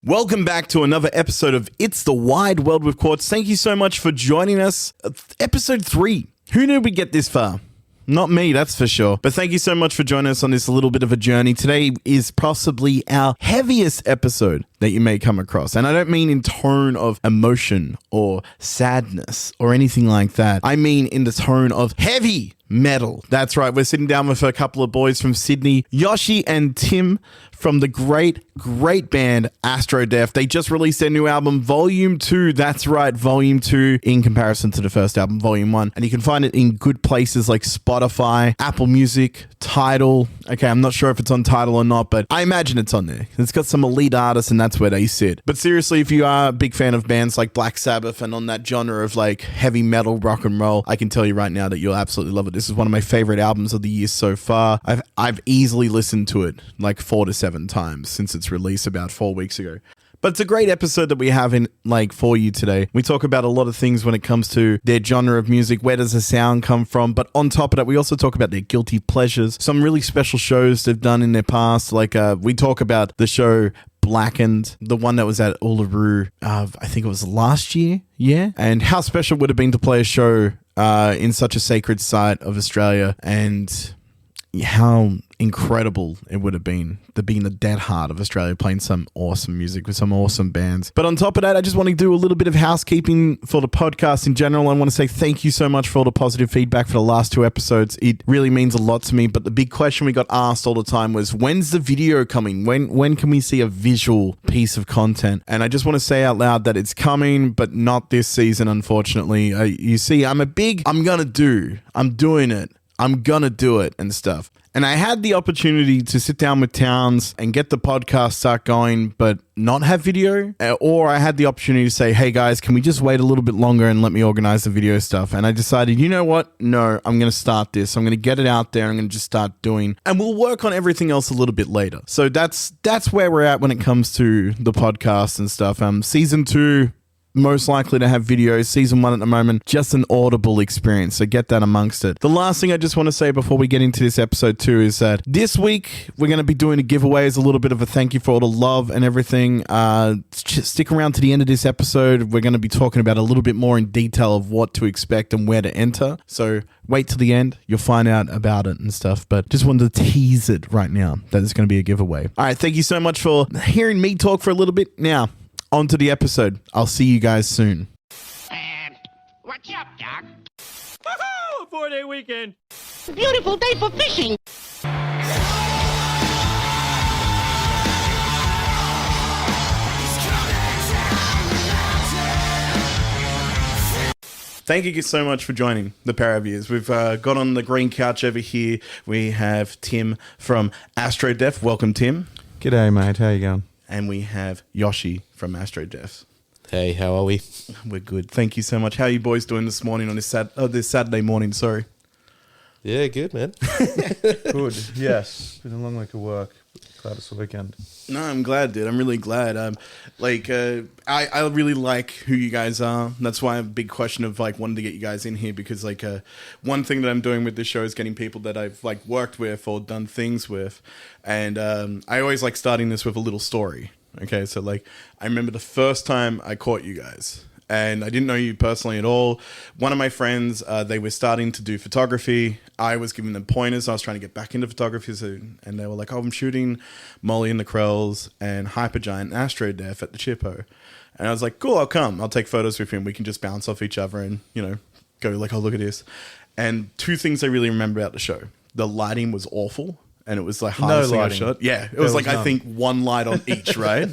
Welcome back to another episode of It's the Wide World with Quartz. Thank you so much for joining us. Episode 3. Who knew we'd get this far? Not me, that's for sure. But thank you so much for joining us on this little bit of a journey. Today is possibly our heaviest episode that you may come across. And I don't mean in tone of emotion or sadness or anything like that. I mean in the tone of heavy metal. That's right. We're sitting down with a couple of boys from Sydney, Yoshi and Tim from the great band Astrodeath. They just released their new album, Volume 2. That's right, Volume 2 in comparison to the first album, Volume 1. And you can find it in good places like Spotify, Apple Music, Tidal. Okay, I'm not sure if it's on Tidal or not, but I imagine it's on there. It's got some elite artists and that's where they sit. But seriously, if you are a big fan of bands like Black Sabbath and on that genre of like heavy metal, rock and roll, I can tell you right now that you'll absolutely love it. This is one of my favorite albums of the year so far. I've easily listened to it like 4 to 7 times since its release about 4 weeks ago. But it's a great episode that we have in for you today. We talk about a lot of things when it comes to their genre of music. Where does the sound come from? But on top of that, we also talk about their guilty pleasures, some really special shows they've done in their past. We talk about the show Blackened, the one that was at Uluru, I think it was last year, yeah? And how special it would have been to play a show in such a sacred site of Australia, and how incredible it would have been to be in the dead heart of Australia playing some awesome music with some awesome bands. But on top of that, I just want to do a little bit of housekeeping for the podcast in general. I want to say thank you so much for all the positive feedback for the last 2 episodes. It really means a lot to me. But the big question we got asked all the time was, when's the video coming? When can we see a visual piece of content? And I just want to say out loud that it's coming, but not this season, unfortunately. You see, I'm doing it. I'm gonna do it and stuff. And I had the opportunity to sit down with Towns and get the podcast start going, but not have video. Or I had the opportunity to say, hey guys, can we just wait a little bit longer and let me organize the video stuff? And I decided, you know what? No, I'm going to start this. I'm going to get it out there. I'm going to just start doing, and we'll work on everything else a little bit later. So that's where we're at when it comes to the podcast and stuff. Season 2, most likely to have videos. Season 1 at the moment, just an audible experience. So get that amongst it. The last thing I just want to say before we get into this episode 2 is that this week we're going to be doing a giveaway as a little bit of a thank you for all the love and everything. Stick around to the end of this episode. We're going to be talking about a little bit more in detail of what to expect and where to enter. So wait till the end. You'll find out about it and stuff. But just wanted to tease it right now that it's going to be a giveaway. All right. Thank you so much for hearing me talk for a little bit. Now, on to the episode. I'll see you guys soon. What's up, Doc? Woohoo! A 4-day weekend. Beautiful day for fishing. Thank you so much for joining the pair of yous. We've got on the green couch over here. We have Tim from Astrodeath. Welcome, Tim. G'day, mate. How you going? And we have Yoshi from Astrodeath. Hey, how are we? We're good. Thank you so much. How are you boys doing this morning on this Saturday morning? Sorry. Yeah, good, man. Good. Yes. Been a long week of work. Glad it's the weekend. No, I'm glad, dude. I'm really glad. I really like who you guys are. That's why I have a big question of wanting to get you guys in here, because one thing that I'm doing with this show is getting people that I've worked with or done things with, and I always like starting this with a little story. Okay, so I remember the first time I caught you guys, and I didn't know you personally at all. One of my friends, they were starting to do photography. I was giving them pointers. I was trying to get back into photography, and they were like, "Oh, I'm shooting Molly and the Krells and Hypergiant and Astrodeath at the Chippo." And I was like, "Cool, I'll come. I'll take photos with him. We can just bounce off each other and go oh, look at this." And 2 things I really remember about the show: the lighting was awful. And it was hardest thing I shot. Yeah, it was I think 1 light on each, right?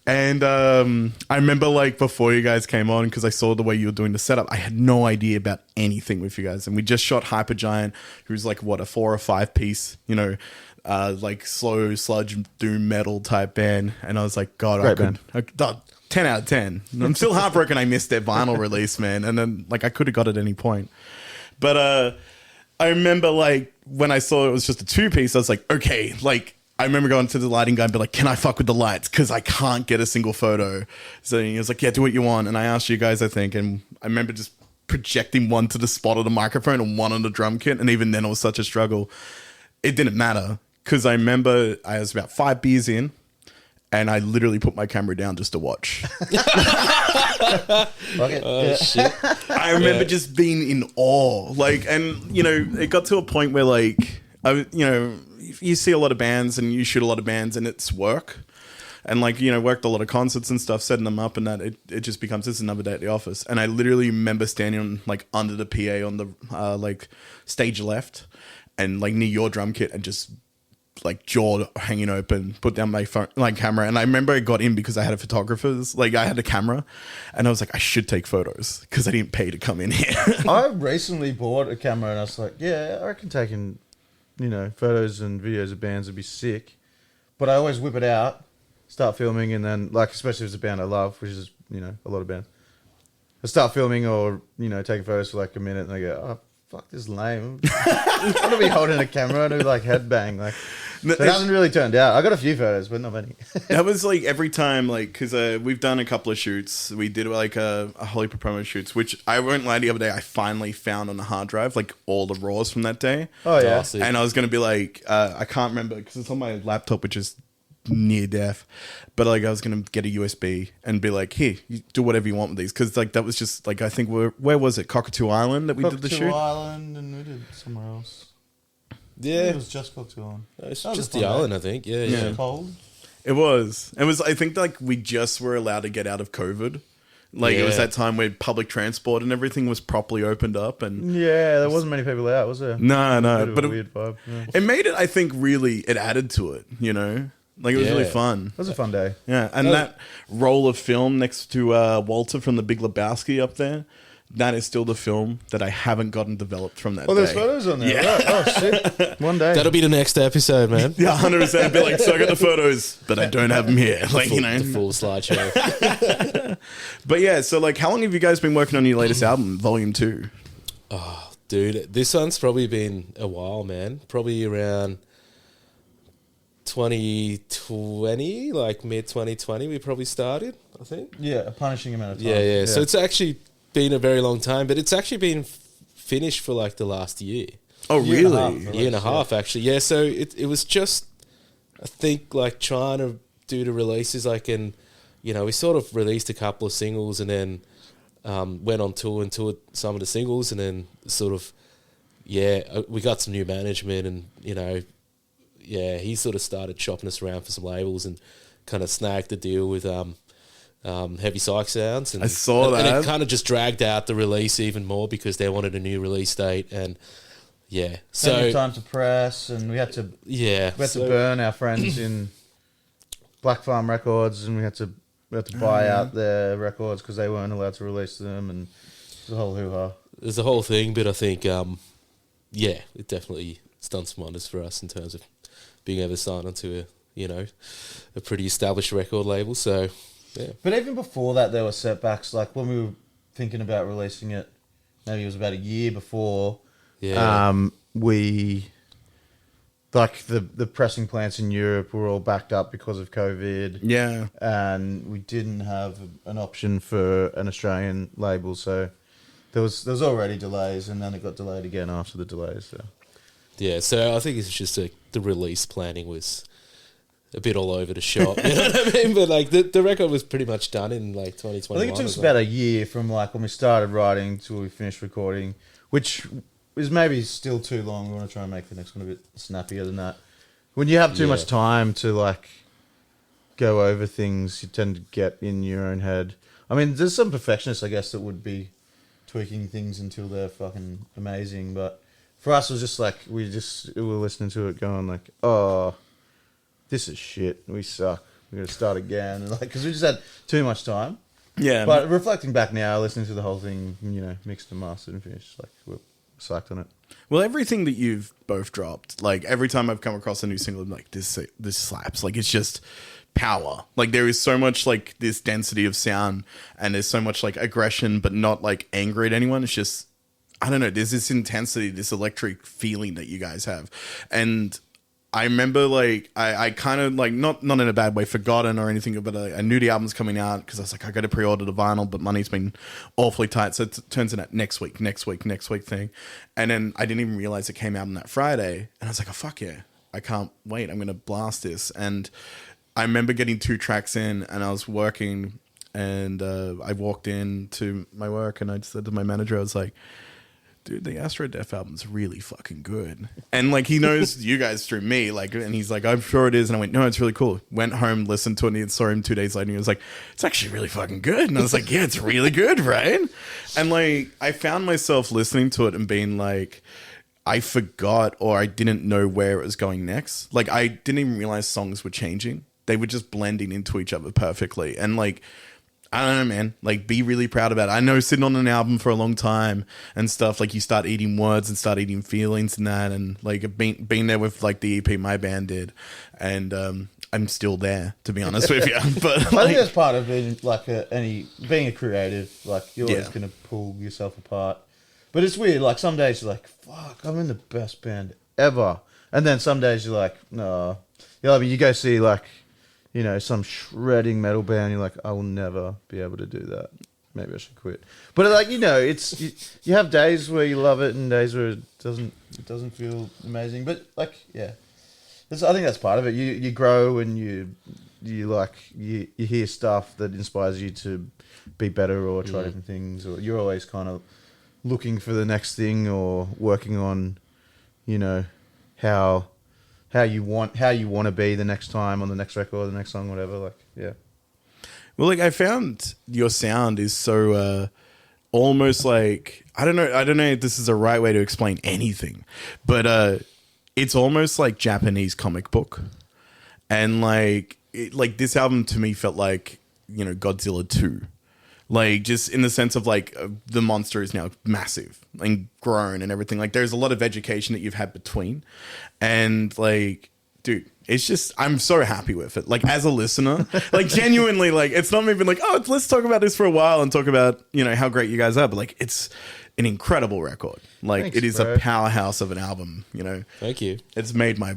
And I remember before you guys came on, because I saw the way you were doing the setup, I had no idea about anything with you guys. And we just shot Hypergiant, who's a 4 or 5 piece, slow sludge doom metal type band. And I was like, God, Great band. 10 out of 10. I'm still heartbroken I missed their vinyl release, man. And then I could have got it at any point. But I remember when I saw it was just a 2-piece, I was like, okay, I remember going to the lighting guy and be like, can I fuck with the lights? Because I can't get a single photo. So he was like, yeah, do what you want. And I asked you guys, I think, and I remember just projecting one to the spot of the microphone and one on the drum kit. And even then it was such a struggle. It didn't matter, because I remember I was about 5 beers in and I literally put my camera down just to watch. Shit. I remember just being in awe, like, and you know, it got to a point where like, you see a lot of bands and you shoot a lot of bands, and it's work. And like, you know, worked a lot of concerts and stuff, setting them up, and that it just becomes this another day at the office. And I literally remember standing on like under the PA on the like stage left, and like near your drum kit, and just like jaw hanging open, put down my phone, like camera. And I remember I got in because I had a photographer's, like I had a camera, and I was like, I should take photos because I didn't pay to come in here. I recently bought a camera, and I was like, yeah, I reckon taking, you know, photos and videos of bands would be sick. But I always whip it out, start filming, and then, like, especially if it's a band I love, which is, you know, a lot of bands, I start filming or, you know, taking photos for like a minute, and I go, oh, fuck, this is lame. I want to be holding a camera and do like headbang. Like, so it hasn't really turned out. I got a few photos, but not many. That was like every time, like, because we've done a couple of shoots. We did like a Holy promo shoots, which I won't lie, the other day I finally found on the hard drive, like all the raws from that day. Oh, yeah. Awesome. And I was going to be like, I can't remember because it's on my laptop, which is near death. But like, I was going to get a USB and be like, here, you do whatever you want with these. Because like, that was just like, I think where was it? Cockatoo Island that we did the shoot? Cockatoo Island, and we did somewhere else. Yeah. It was just Cockatoo Island. It's That was just a fun the day. island, I think. Yeah, Yeah. yeah. Cold. It was. I think like we just were allowed to get out of COVID. Like it was Yeah. that time where public transport and everything was properly opened up, and Yeah, there wasn't many people out, was there? no, Bit of but a weird vibe. Yeah. it made it. I think really it added to it. You know, like it was really Yeah. fun. It was a fun day. Yeah, and that roll of film next to Walter from the Big Lebowski up there, that is still the film that I haven't gotten developed from that. Oh, there's day. photos on there. Yeah. Right. Oh, shit. One day. That'll be the next episode, man. Yeah, 100%. Be like, so I got the photos, but I don't have them here. Like, you know. The full slideshow. But yeah, so like, how long have you guys been working on your latest album, Volume 2? Dude, this one's probably been a while, man. Probably around 2020, like mid 2020, we probably started, I think. Yeah, a punishing amount of time. Yeah. So it's actually been a very long time, but it's actually been finished for like the last year. Oh, Year and a really? half. Year and a half, actually. Yeah, so it was just, I think, like trying to do the releases, like, and, you know, we sort of released a couple of singles and then went on tour and toured some of the singles, and then sort of, we got some new management, and, you know, he sort of started shopping us around for some labels and kind of snagged the deal with Heavy Psych Sounds. And, I saw and that. it kind of just dragged out the release even more because they wanted a new release date, and Plenty so of time to press, and we had to so- burn our friends in Black Farm Records, and we had to buy out their records because they weren't allowed to release them, and it was a whole hoo-ha. There's a whole thing, but I think, it definitely has done some wonders for us in terms of being able to sign onto a pretty established record label. So, yeah. But even before that, there were setbacks. Like when we were thinking about releasing it, maybe it was about a year before. Yeah. We, like the pressing plants in Europe were all backed up because of COVID. Yeah. And we didn't have an option for an Australian label, so there was already delays, and then it got delayed again after the delays. So. Yeah, so I think it's just the release planning was a bit all over the shop. You know what I mean? But like the record was pretty much done in like 2021. I think it took us about a year from like when we started writing till we finished recording, which is maybe still too long. We want to try and make the next one a bit snappier than that. When you have too much time to like go over things, you tend to get in your own head. I mean, there's some perfectionists, I guess, that would be tweaking things until they're fucking amazing. But for us, it was just like we were listening to it, going like, "Oh, this is shit. We suck. We're gonna start again," and like because we just had too much time. Yeah. But reflecting back now, listening to the whole thing, you know, mixed and mastered and finished, like we're psyched on it. Well, everything that you've both dropped, like every time I've come across a new single, I'm like, this slaps. Like it's just power. Like there is so much like this density of sound, and there's so much like aggression, but not like angry at anyone. It's just, I don't know. There's this intensity, this electric feeling that you guys have, and I remember like I kind of like not in a bad way forgotten or anything, but I knew the album's coming out because I was like, I got to pre-order the vinyl, but money's been awfully tight, so it turns into that next week thing, and then I didn't even realize it came out on that Friday, and I was like, oh fuck yeah, I can't wait, I'm gonna blast this. And I remember getting 2 tracks in, and I was working, and I walked in to my work, and I said to my manager, I was like, dude, the Astrodeath album's really fucking good. And like, he knows you guys through me, like, and he's like, I'm sure it is. And I went, no, it's really cool. Went home, listened to it, and saw him 2 days later, and he was like, it's actually really fucking good. And I was like, yeah, it's really good, right? And like, I found myself listening to it and being like, I forgot, or I didn't know where it was going next. Like, I didn't even realize songs were changing. They were just blending into each other perfectly. And like, I don't know, man, like, be really proud about it. I know sitting on an album for a long time and stuff, like, you start eating words and start eating feelings and that. And like, being there with like the EP my band did. And I'm still there, to be honest with you. But I like, think that's part of being like being a creative. Like, you're always going to pull yourself apart. But it's weird. Like, some days you're like, fuck, I'm in the best band ever. And then some days you're like, no. You know, I mean, you go see like, you know, some shredding metal band, you're like, I will never be able to do that. Maybe I should quit. But like, you know, it's you have days where you love it and days where it doesn't feel amazing. But like, yeah, I think that's part of it. You grow and you hear stuff that inspires you to be better or try different things, or you're always kind of looking for the next thing or working on, you know, how you want to be the next time on the next record, the next song, whatever. Like, yeah. well, like, I found your sound is so almost like, I don't know if this is the right way to explain anything, but it's almost like Japanese comic book. And like, this album to me felt like, you know, Godzilla 2. Like, just in the sense of like, the monster is now massive and grown and everything. Like, there's a lot of education that you've had between. And like, dude, it's just, I'm so happy with it. Like, as a listener, like, genuinely, like, it's not even like, oh, let's talk about this for a while and talk about, you know, how great you guys are. But like, it's an incredible record. Like, Thanks, it is bro. a powerhouse of an album, you know. Thank you. It's made my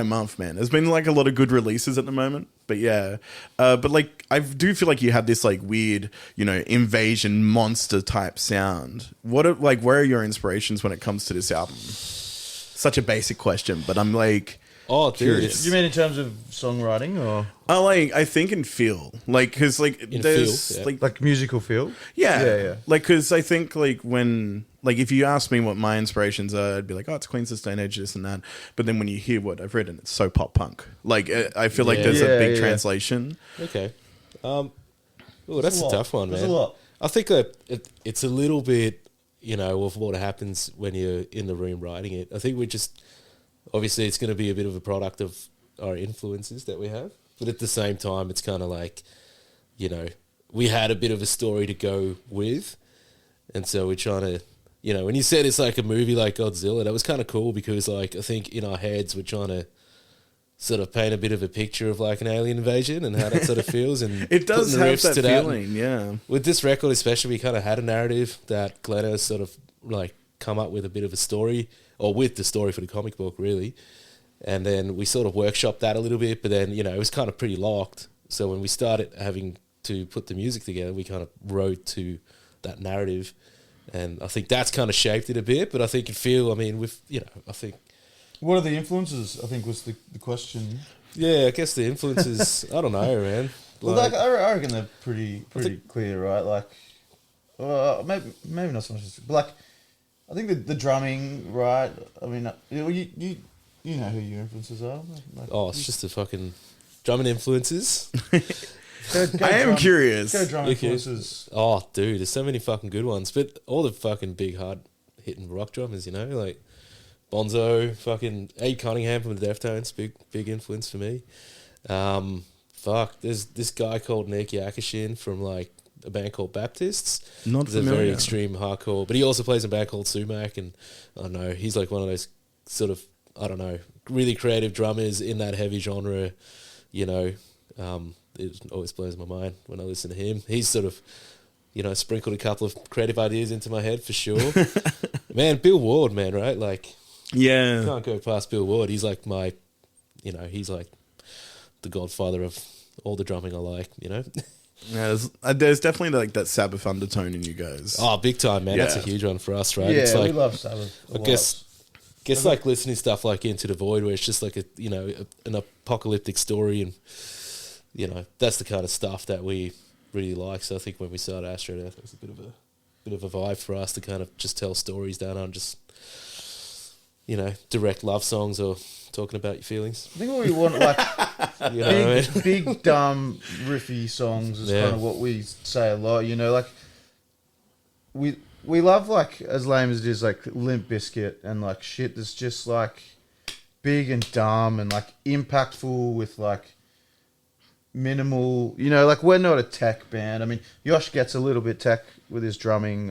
month, man. There's been like a lot of good releases at the moment, but yeah. But like, I do feel like you have this like weird, you know, invasion monster type sound. Where are your inspirations when it comes to this album? Such a basic question, but I'm like, Oh, dude. curious. Do you mean in terms of songwriting or I think in feel, like, because like In there's feel, yeah. like musical feel? yeah, Yeah. like, because I think like when, like, if you ask me what my inspirations are, I'd be like, oh, it's Queens of Stone Age, this and that. But then when you hear what I've written, it's so pop punk. Like, I feel like Yeah. there's a Yeah, big yeah. translation. Okay. Oh, that's a tough one, man. There's a lot. I think that it's a little bit, you know, of what happens when you're in the room writing it. I think we're just, obviously it's going to be a bit of a product of our influences that we have. But at the same time, it's kind of like, you know, we had a bit of a story to go with. And so we're trying to, you know, when you said it's like a movie like Godzilla, that was kind of cool because, like, I think in our heads we're trying to sort of paint a bit of a picture of like an alien invasion and how that sort of feels. And It does putting the have riffs that to feeling, yeah. With this record especially, we kind of had a narrative that Glenn has sort of like come up with a bit of a story, or with the story for the comic book, really. And then we sort of workshopped that a little bit, but then, you know, it was kind of pretty locked. So when we started having to put the music together, we kind of wrote to that narrative. And I think that's kind of shaped it a bit, but I think you feel, I mean, with, you know, I think... What are the influences, I think was the question. Yeah, I guess the influences, I don't know, man. Well, like, I reckon they're pretty clear, right? Like, maybe not so much, but like, I think the drumming, right? I mean, you know who your influences are. Like, Oh, it's just the fucking drumming influences. go I am curious. Go drum Okay. influences. Oh, dude, there's so many fucking good ones. But all the fucking big, hard-hitting rock drummers, you know? Like, Bonzo, fucking Abe Cunningham from the Deftones, big influence for me. There's this guy called Nick Yakashin from, like, a band called Baptists. Not He's a very familiar. extreme hardcore. But he also plays in a band called Sumac. And, I don't know, he's like one of those sort of, I don't know, really creative drummers in that heavy genre, you know. It always blows my mind when I listen to him. He's sort of, you know, sprinkled a couple of creative ideas into my head for sure. Man, Bill Ward, man, right? Like, Yeah. can't go past Bill Ward. He's like my, you know, he's like the godfather of all the drumming I like, you know. Yeah, there's definitely like that Sabbath undertone in you guys. Oh, big time, man. That's a Yeah. huge one for us, right? Yeah, It's like, we love Sabbath. I guess like listening to stuff like Into the Void, where it's just like a, you know, an apocalyptic story, and you know, that's the kind of stuff that we really like. So I think when we started Astrodeath, it was a bit of a vibe for us to kind of just tell stories down on just, you know, direct love songs or talking about your feelings. I think what we want, like, You know what I mean? big, dumb, riffy songs is kind of what we say a lot. You know, like, we love, like, as lame as it is, like, Limp Bizkit and, like, shit that's just, like, big and dumb and, like, impactful with, like, minimal, you know, like, we're not a tech band. I mean, Yosh gets a little bit tech with his drumming.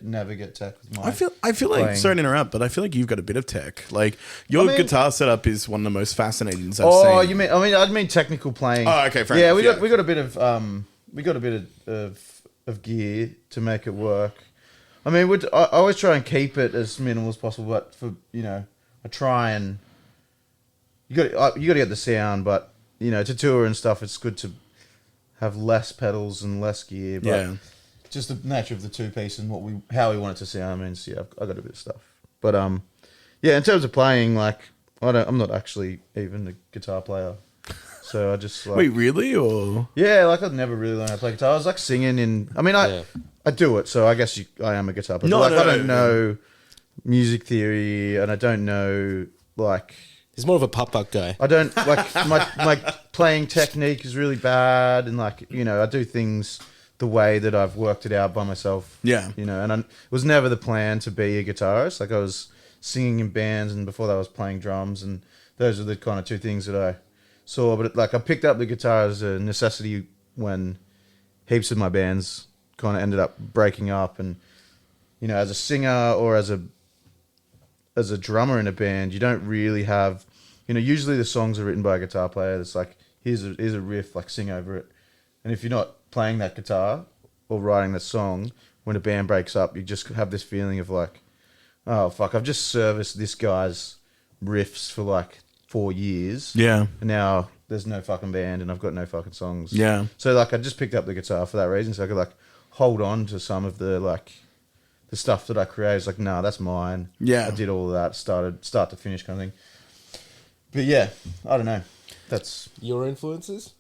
Never get tech with my I feel like, playing. sorry to interrupt, but I feel like you've got a bit of tech. Like, your guitar setup is one of the most fascinating I've seen. Oh, you mean? I'd mean technical playing. Oh, okay, fair yeah, enough. we got a bit of gear to make it work. I mean, I always try and keep it as minimal as possible, but for, you know, I try and you got to get the sound, but, you know, to tour and stuff, it's good to have less pedals and less gear. But Yeah. just the nature of the two piece and how we want it to sound means, yeah, I got a bit of stuff. But yeah, in terms of playing, like, I'm not actually even a guitar player, so I just like. Wait, really? Or Yeah, like I've never really learned how to play guitar. I was like singing in. I mean, I do it, so I guess I am a guitar player. No, But, like, no, I don't know music theory, and I don't know, like. He's more of a putt-putt guy. I don't like my playing technique is really bad, and, like, you know, I do things the way that I've worked it out by myself. Yeah. You know, and it was never the plan to be a guitarist. Like, I was singing in bands, and before that I was playing drums, and those are the kind of two things that I saw. But like, I picked up the guitar as a necessity when heaps of my bands kind of ended up breaking up, and, you know, as a singer or as a drummer in a band, you don't really have, you know, usually the songs are written by a guitar player that's like, here's a riff, like, sing over it. And if you're not playing that guitar or writing that song, when a band breaks up, you just have this feeling of like, oh, fuck, I've just serviced this guy's riffs for like 4 years. yeah, And now there's no fucking band and I've got no fucking songs. yeah, So, like, I just picked up the guitar for that reason, so I could, like, hold on to some of the, like, the stuff that I created. It's like, nah, that's mine. Yeah. I did all of that, start to finish kind of thing. But yeah, I don't know. That's Your influences?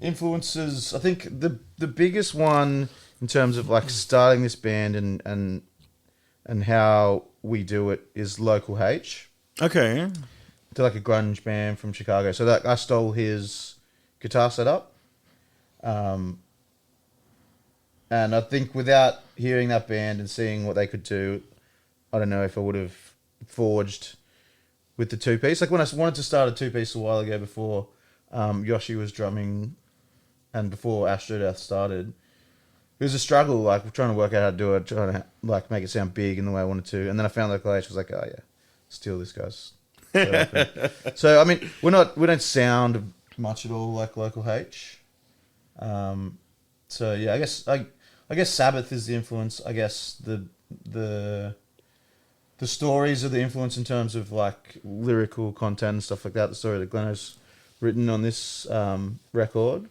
influences. I think the biggest one in terms of, like, starting this band and how we do it is Local H. okay, They're like a grunge band from Chicago. So that I stole his guitar setup. And I think without hearing that band and seeing what they could do, I don't know if I would have forged with the two-piece. Like, when I wanted to start a two-piece a while ago before Yoshi was drumming and before Astrodeath started, it was a struggle, like, trying to work out how to do it, trying to, like, make it sound big in the way I wanted to. And then I found Local H, was like, oh, yeah, steal this guy's setup. So, I mean, we don't sound much at all like Local H. So, yeah, I guess Sabbath is the influence. I guess the stories are the influence in terms of, like, lyrical content and stuff like that. The story that Glenno's written on this record,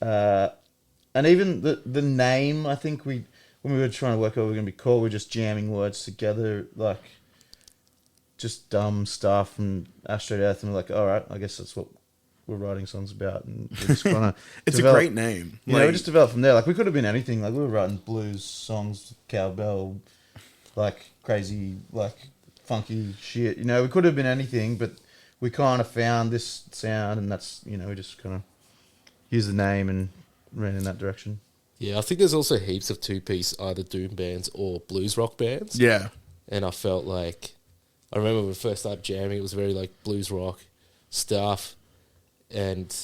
and even the name. I think when we were trying to work out what we were going to be called, we were just jamming words together, like, just dumb stuff and Astrodeath, and we're like, all right, I guess that's what we're writing songs about, and we're just kind of it's a great name. You know, we just developed from there. Like, we could have been anything. Like, we were writing blues songs, cowbell, like, crazy, like, funky shit. You know, we could have been anything, but we kind of found this sound, and that's, you know, we just kind of used the name and ran in that direction. Yeah, I think there's also heaps of two-piece either doom bands or blues rock bands. Yeah, And I felt like, I remember when we first started jamming, it was very like blues rock stuff. And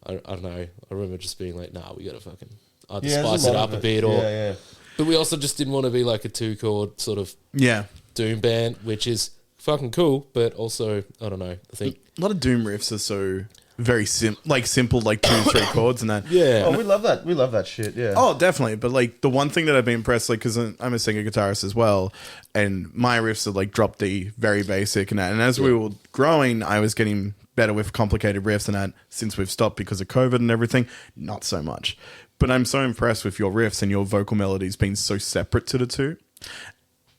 I don't know, I remember just being like, nah, we got to fucking either spice it up a bit or... Yeah. But we also just didn't want to be like a two-chord sort of yeah. doom band, which is fucking cool, but also, I don't know, I think... A lot of doom riffs are so very simple, like 2-3 chords and that. Yeah. Oh, we love that. We love that shit, yeah. Oh, definitely. But, like, the one thing that I've been impressed, like, because I'm a singer guitarist as well, and my riffs are, like, drop D, very basic and that. And as we were growing, I was getting better with complicated riffs and that. Since we've stopped because of COVID and everything, not so much. But I'm so impressed with your riffs and your vocal melodies being so separate to the two.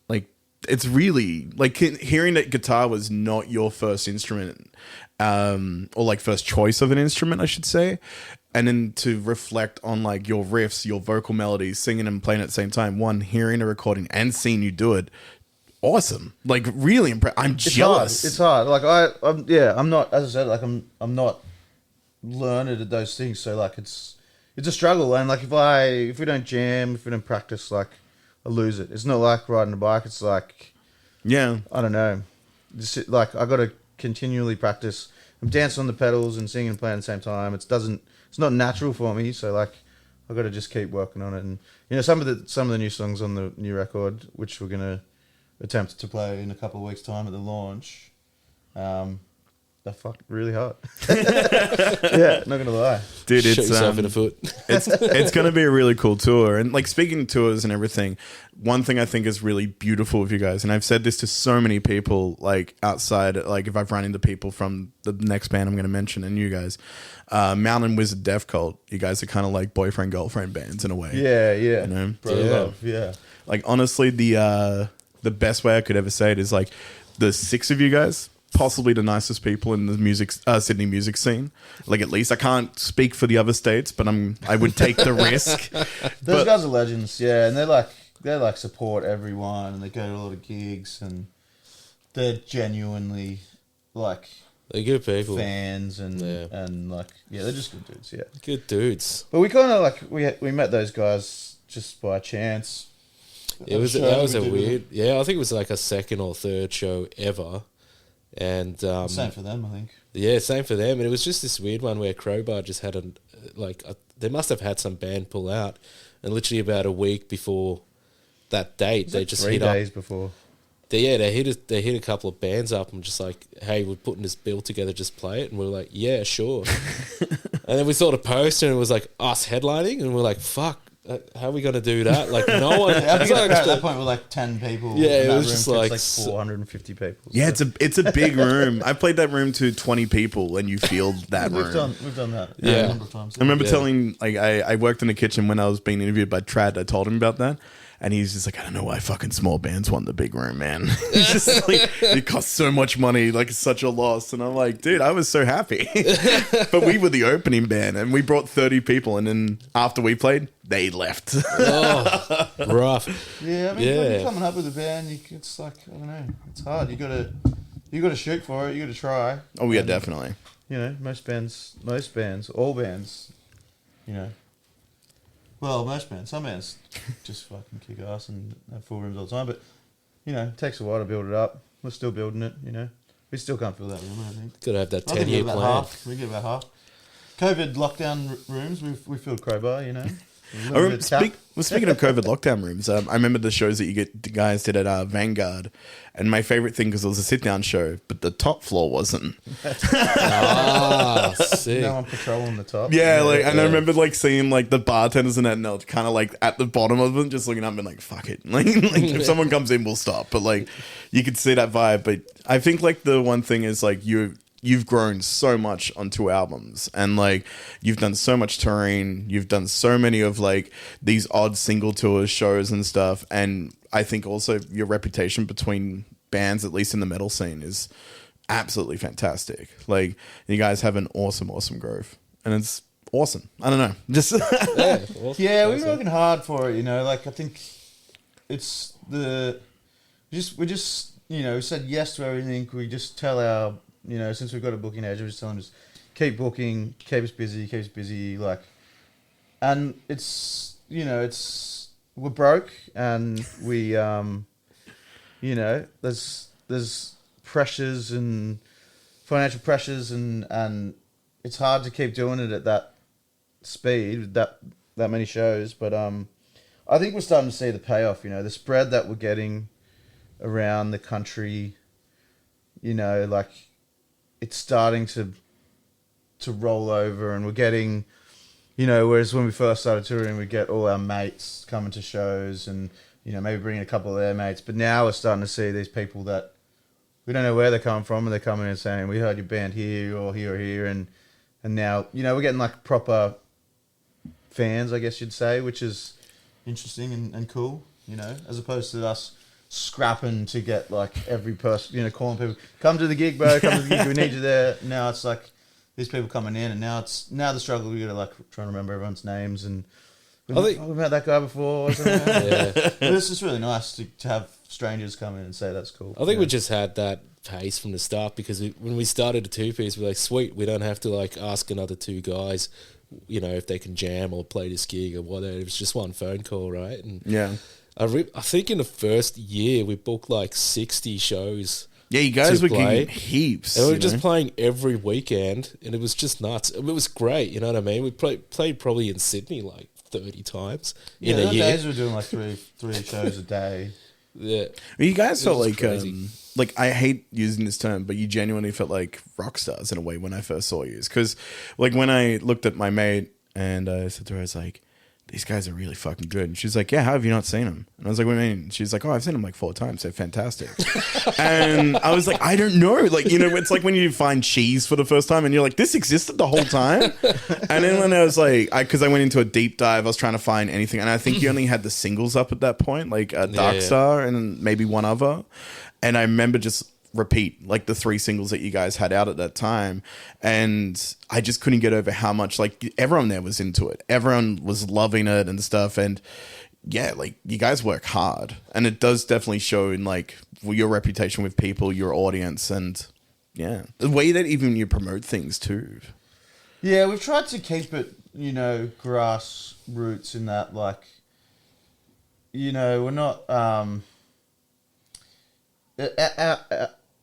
Like, it's really like hearing that guitar was not your first instrument, or like first choice of an instrument, I should say. And then to reflect on like your riffs, your vocal melodies, singing and playing at the same time. One, hearing a recording and seeing you do it. Awesome. Like really impressed. I'm jealous. It's hard. Like I'm not, as I said, like I'm not learned at those things. So like it's a struggle. And like if we don't jam, if we don't practice, like I lose it. It's not like riding a bike. It's like, Yeah. I don't know. Just like I got to continually practice. I'm dancing on the pedals and singing and playing at the same time. It's not natural for me. So like I got to just keep working on it. And you know, some of the new songs on the new record, which we're gonna attempt to play in a couple of weeks' time at the launch, they're really hard. Yeah, not gonna lie, Dude, Shoot it's yourself in the foot. it's going to be a really cool tour. And like speaking of tours and everything, one thing I think is really beautiful with you guys, and I've said this to so many people, like outside, like if I've run into people from the next band I'm going to mention and you guys, Mountain Wizard Death Cult, you guys are kind of like boyfriend girlfriend bands in a way. yeah, You know? bro, Yeah. love, yeah. Like honestly, the best way I could ever say it is like the six of you guys, possibly the nicest people in the music Sydney music scene. Like at least I can't speak for the other states, but I would take the risk. Those guys are legends, yeah, and they like support everyone, and they go to a lot of gigs, and they're genuinely like They're good people. fans, and Yeah. and like they're just good dudes, yeah. Good dudes. But we kind of like we met those guys just by chance. It was Show that was we a did with weird. Yeah, I think it was like a second or third show ever, and them. Same for them, I think. yeah, same for them. And it was just this weird one where Crowbar just had they must have had some band pull out, and literally about a week before that date, they just 3 hit days up. before. They hit a couple of bands up and just like, hey, we're putting this bill together, just play it. And we are like, yeah, sure. And then we saw the poster and it was like us headlining, and we're like, fuck, how are we going to do that? Like no one. I think it's like- at that point we're like 10 people. Yeah, in it that was room just fits like like 450 people. Yeah, so. it's a big room. I played that room to 20 people, and you feel that room. We've done that Yeah. a number of times. I remember Yeah. telling, like, I worked in the kitchen when I was being interviewed by Trad. I told him about that. And he's just like, I don't know why fucking small bands want the big room, man. It's just like, it costs so much money. Like, it's such a loss. And I'm like, dude, I was so happy. But we were the opening band, and we brought 30 people. And then after we played, they left. Oh, rough. Yeah, I mean, when Yeah. you're coming up with a band, it's like, I don't know, it's hard. You gotta shoot for it. You gotta try. Oh, yeah, And, definitely. You know, most bands, all bands, you know. Well, most bands, some bands just fucking kick ass and have full rooms all the time. But you know, it takes a while to build it up. We're still building it. You know, we still can't fill that room. I think. Gotta have that I think 10-year we're about plan. half. We get about half. COVID lockdown rooms. We filled Crowbar. You know. A I little remember, bit tap. speaking of COVID lockdown rooms, I remember the shows that the guys did at Vanguard, and my favorite thing, because it was a sit-down show, but the top floor wasn't. Ah, sick. No one patrolling the top. Yeah, like, and I yeah. remember like seeing like the bartenders and that, and they're kind of like at the bottom of them, just looking up and like, fuck it, like if someone comes in, we'll stop. But like, you could see that vibe. But I think like the one thing is like you've grown so much on 2 albums, and like you've done so much touring, you've done so many of like these odd single tour shows and stuff, and I think also your reputation between bands, at least in the metal scene, is absolutely fantastic. Like you guys have an awesome growth, and it's awesome. I don't know, just Yeah, well, Yeah, we've been working hard for it, you know. Like I think it's we just you know, we said yes to everything. We just tell our, you know, since we've got a booking agent, we just tell them just keep booking, keep us busy, like, and it's, you know, we're broke, and we you know, there's pressures and financial pressures, and it's hard to keep doing it at that speed with that many shows. But I think we're starting to see the payoff. You know, the spread that we're getting around the country. You know, like it's starting to roll over, and we're getting, you know, whereas when we first started touring, we get all our mates coming to shows, and you know, maybe bringing a couple of their mates. But now we're starting to see these people that we don't know where they're coming from, and they're coming in and saying, we heard your band here or here or here. And now, you know, we're getting like proper fans, I guess you'd say, which is interesting and cool, you know, as opposed to us scrapping to get like every person, you know, calling people, come to the gig, bro, come to the gig, we need you there. Now it's like these people coming in, and now the struggle. We got to like try and remember everyone's names and. We've met that guy before. Or something. Yeah. But it's just really nice to have strangers come in and say that's cool. I think we just had that pace from the start because when we started a two-piece, we're like, sweet, we don't have to like ask another two guys, you know, if they can jam or play this gig or whatever. It was just one phone call, right? And Yeah. I think in the first year we booked like 60 shows. Yeah, you guys were play. getting heaps. And we were just playing every weekend, and it was just nuts. It was great, you know what I mean? We played probably in Sydney like 30 times in a year. Days we were doing like three shows a day. Yeah. You guys felt like crazy. like I hate using this term, but you genuinely felt like rock stars in a way when I first saw you. Because like when I looked at my mate and I said to her, I was like, these guys are really fucking good. And she's like, yeah, how have you not seen them? And I was like, what do you mean? She's like, oh, I've seen them like 4 times. They're fantastic. And I was like, I don't know. Like, you know, it's like when you find cheese for the first time and you're like, this existed the whole time. And then when I was like, because I went into a deep dive, I was trying to find anything. And I think you only had the singles up at that point, like Dark Star and maybe one other. And I remember just repeat like the 3 singles that you guys had out at that time, and I just couldn't get over how much like everyone there was into it. Everyone was loving it and stuff, and yeah, like you guys work hard, and it does definitely show in like your reputation with people, your audience, and yeah, the way that even you promote things too. Yeah, we've tried to keep it, you know, grassroots in that, like, you know, we're not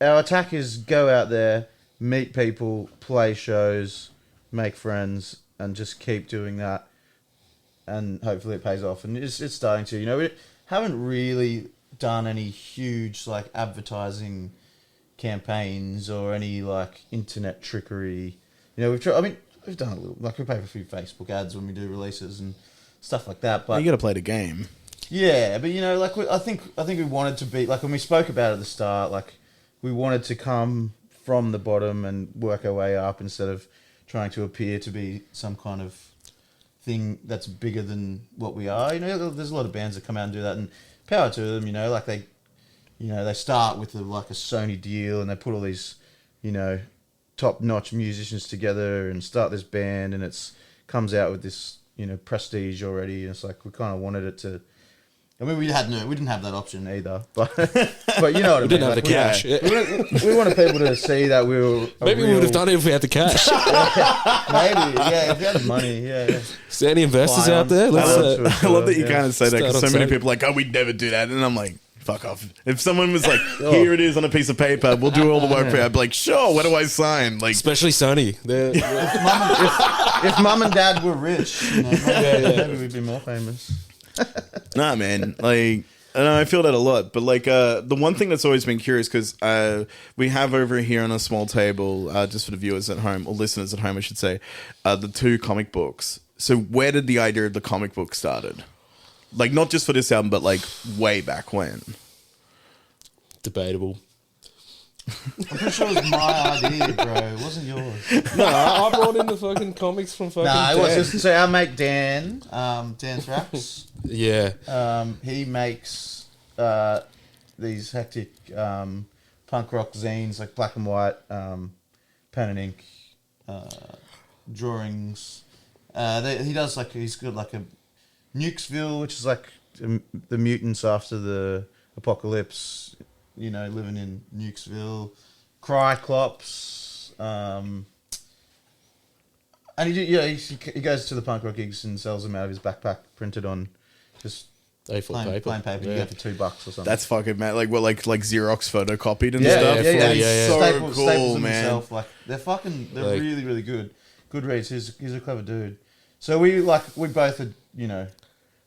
our attack is go out there, meet people, play shows, make friends, and just keep doing that. And hopefully it pays off. And it's starting to. You know, we haven't really done any huge, like, advertising campaigns or any, like, internet trickery. You know, we've done a little. Like, we pay for a few Facebook ads when we do releases and stuff like that. But you got to play the game. Yeah, but, you know, like, I think we wanted to be... Like, when we spoke about it at the start, like... We wanted to come from the bottom and work our way up instead of trying to appear to be some kind of thing that's bigger than what we are. You know, there's a lot of bands that come out and do that, and power to them. You know, like they start with like a Sony deal and they put all these, you know, top-notch musicians together and start this band, and it's comes out with this, you know, prestige already. And it's like we kind of wanted it to. I mean, we didn't have that option either, but you know what I mean. We didn't have like, the cash. We wanted people to see that we were. Maybe we would have done it if we had the cash. Maybe, yeah, if you had the money, yeah. Is there any investors out there? I love that you yeah. kind of say that because so many Start on people are like, oh, we'd never do that, and I'm like, fuck off. If someone was like, here it is on a piece of paper, we'll do all the work for you, I'd be like, sure, where do I sign? Like, Especially Sony. If mum and dad were rich, you know, maybe we'd be more famous. nah, man. Like, and I feel that a lot. But like, the one thing that's always been curious because we have over here on a small table, just for the viewers at home or listeners at home, I should say, the 2 comic books. So where did the idea of the comic book started? Like, not just for this album, but like way back when. Debatable. I'm pretty sure it was my idea, bro. It wasn't yours. No, I brought in the fucking comics from fucking Nah, it Dan. was just so our mate Dan, Dan's Raps. Yeah. He makes these hectic punk rock zines, like black and white, pen and ink drawings. He does like he's got like a Nukesville, which is like the mutants after the apocalypse. You know, living in Nukesville, Cryclops, and he goes to the punk rock gigs and sells them out of his backpack, printed on just A4 paper. plain paper. You get for $2 or something. That's fucking mad. Like what, like Xerox photocopied and yeah, stuff. yeah. It's so Staples cool, them man. himself. Like they're Like- really, really good. Good reads. He's a clever dude. So we both had, you know,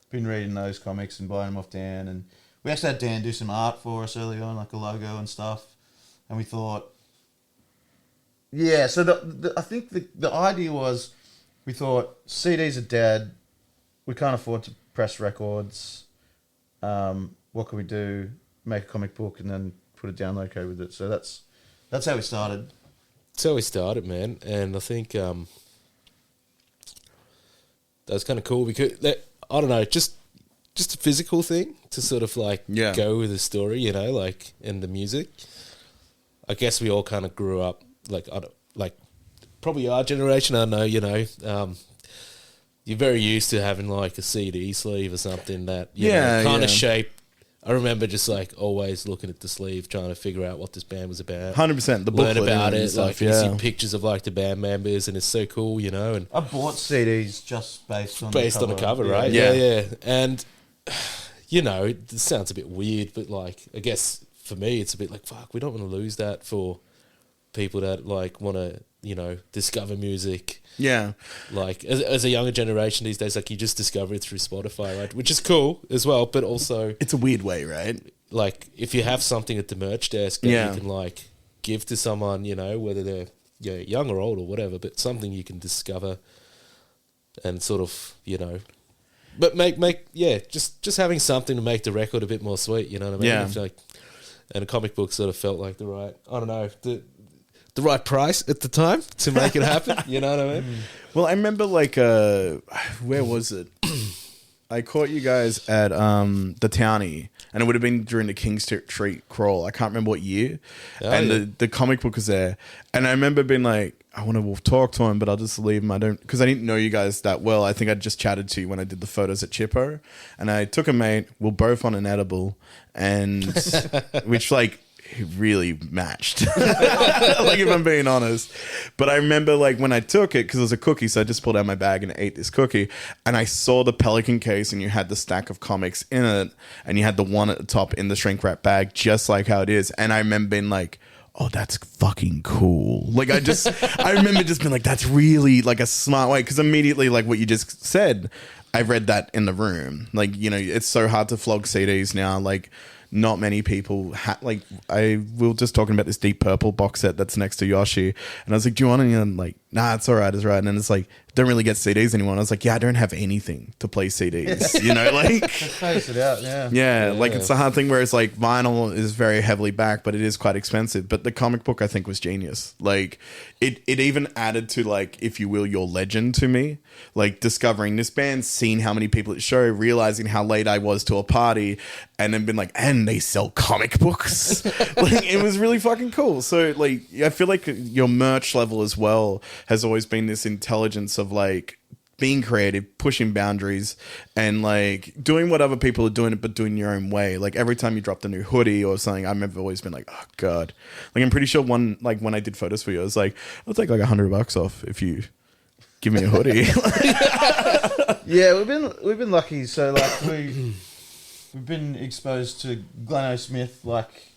been reading those comics and buying them off Dan, and we actually had Dan do some art for us early on, like a logo and stuff. And we thought, yeah. So I think the idea was, we thought CDs are dead. We can't afford to press records. What could we do? Make a comic book and then put a download code with it. So that's how we started. That's how we started, man. And I think that was kind of cool because I don't know, just just a physical thing to sort of like Yeah. go with the story, you know, like in the music. I guess we all kind of grew up like I don't, like probably our generation. I know, you know, you're very used to having like a CD sleeve or something that you know, kind of shape. I remember just like always looking at the sleeve, trying to figure out what this band was about. 100%. The learn booklet about and it. stuff, Like you see pictures of like the band members, and it's so cool, you know. And I bought CDs just based on the cover, right? Yeah. Yeah. And you know, it sounds a bit weird, but like I guess for me, it's a bit like fuck. We don't want to lose that for people that like want to, you know, discover music. Yeah. Like as a younger generation these days, like you just discover it through Spotify, right? Which is cool as well, but also It's a weird way, right? like if you have something at the merch desk that you can like give to someone, you know, whether they're young or old or whatever, but something you can discover and sort of, you know, but just having something to make the record a bit more sweet, you know what I mean? Yeah. I feel like, and a comic book sort of felt like the right price at the time to make it happen. You know what I mean? Well, I remember like where was it? I caught you guys at the Townie, and it would have been during the King Street crawl. I can't remember what year. The comic book was there, and I remember being like, I want to talk to him, but I'll just leave him. I don't, because I didn't know you guys that well. I think I just chatted to you when I did the photos at Chippo, and I took a mate. We're both on an edible, and which like. It really matched. Like if I'm being honest. But I remember like when I took it, because it was a cookie, so I just pulled out my bag and ate this cookie, and I saw the Pelican case, and you had the stack of comics in it, and you had the one at the top in the shrink wrap bag, just like how it is. And I remember being like, oh, that's fucking cool. Like I remember just being like, that's really like a smart way, because immediately like what you just said, I read that in the room. Like, you know, it's so hard to flog CDs now. Like, not many people like we were just talking about this Deep Purple box set that's next to Yoshi, and I was like, do you want any? And I'm like, nah, it's all right, and then it's like, don't really get CDs anymore. And I was like, yeah, I don't have anything to play CDs, you know, like Face it out, yeah, like it's the hard thing where it's like vinyl is very heavily backed, but it is quite expensive. But the comic book I think was genius. Like it even added to, like, if you will, your legend to me. Like discovering this band, seeing how many people at show, realizing how late I was to a party, and then been like, and they sell comic books. Like it was really fucking cool. So like I feel like your merch level as well has always been this intelligence of like being creative, pushing boundaries, and like doing what other people are doing, but doing your own way. Like every time you dropped a new hoodie or something, I've always been like, oh god. Like I'm pretty sure one, like when I did photos for you, I was like, I'll take like $100 off if you give me a hoodie. Yeah, we've been lucky. So like we've been exposed to Glenn Smith like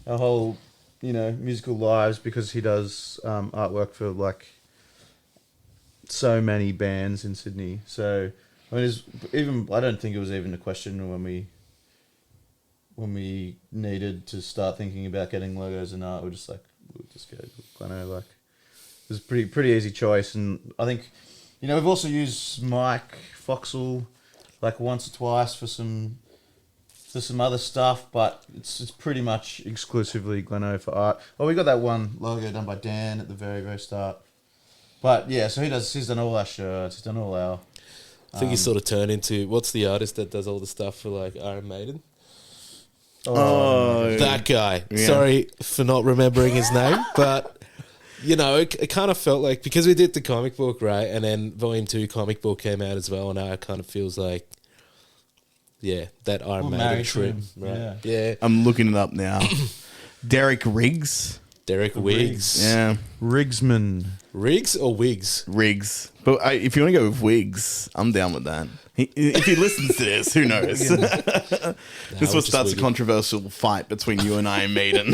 our whole, you know, musical lives, because he does artwork for like so many bands in Sydney. So I mean, I don't think it was even a question when we needed to start thinking about getting logos and art. We'll just go with Gleno. Like it was a pretty easy choice, and I think, you know, we've also used Mike Foxall like once or twice for some other stuff, but it's pretty much exclusively Gleno for art. Oh, we got that one logo done by Dan at the very, very start. But yeah, so he's done all our shirts, he's done all our... I think he's sort of turned into, what's the artist that does all the stuff for like Iron Maiden? That guy. Yeah. Sorry for not remembering his name, but you know, it kind of felt like, because we did the comic book, right, and then Volume 2 comic book came out as well, and now it kind of feels like, yeah, that Iron Maiden trip, right? Yeah. I'm looking it up now. Derek Riggs. Derek Wiggs. Yeah. Rigsman. Riggs or Wiggs? Riggs. But if you want to go with Wiggs, I'm down with that. If he listens to this, who knows? This will start a controversial fight between you and Iron Maiden.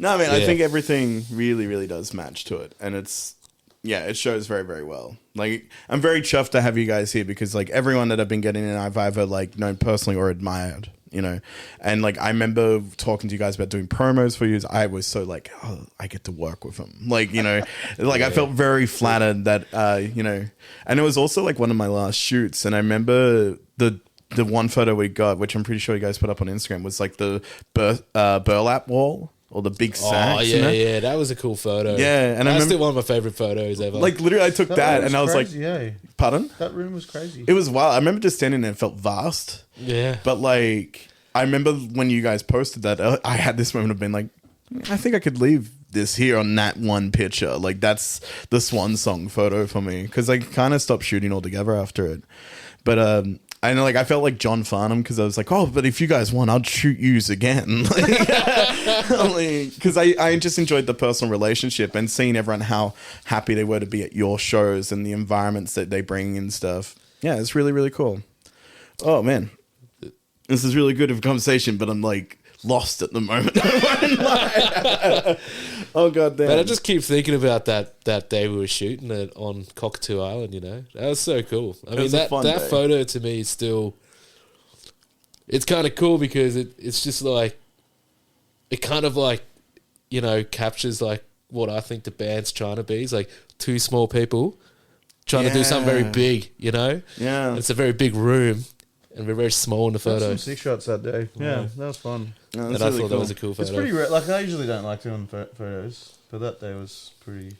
No, man, I think everything really, really does match to it. And it shows very, very well. Like, I'm very chuffed to have you guys here, because like everyone that I've been getting in, I've either like known personally or admired, you know. And like I remember talking to you guys about doing promos for you. I was so like, oh, I get to work with them, like, you know. Like I felt very flattered that you know. And it was also like one of my last shoots, and I remember the one photo we got, which I'm pretty sure you guys put up on Instagram, was like the burlap wall. or the big Oh sacks. you know? yeah, that was a cool photo. Yeah, and I that's remember- still one of my favorite photos ever. Like literally, I took that room and I was crazy, like, yeah. "Pardon?" That room was crazy. It was wild. I remember just standing there and it felt vast. yeah, But like, I remember when you guys posted that, I had this moment of being like, I think I could leave this here on that one picture. Like that's the swan song photo for me because I kind of stopped shooting altogether after it. But I know, like, I felt like John Farnham because I was like, oh, but if you guys want, I'll shoot yous again. Because I just enjoyed the personal relationship and seeing everyone how happy they were to be at your shows and the environments that they bring and stuff. Yeah, it's really, really cool. Oh, man. This is really good of a conversation, but I'm like lost at the moment. Oh, God damn. but I just keep thinking about that day we were shooting it on Cockatoo Island. You know, that was so cool. I mean, was a that fun day. photo to me is still. It's kind of cool because it's just like, it kind of like, you know, captures like what I think the band's trying to be. It's like two small people trying to do something very Yeah. big, you know? Yeah. It's a very big room and we're very small in the Got photo. some sick shots that day. Yeah, that was fun. No, And that's I really thought that cool. was a cool It's photo. pretty rare. Like I usually don't like doing photos, but that day was pretty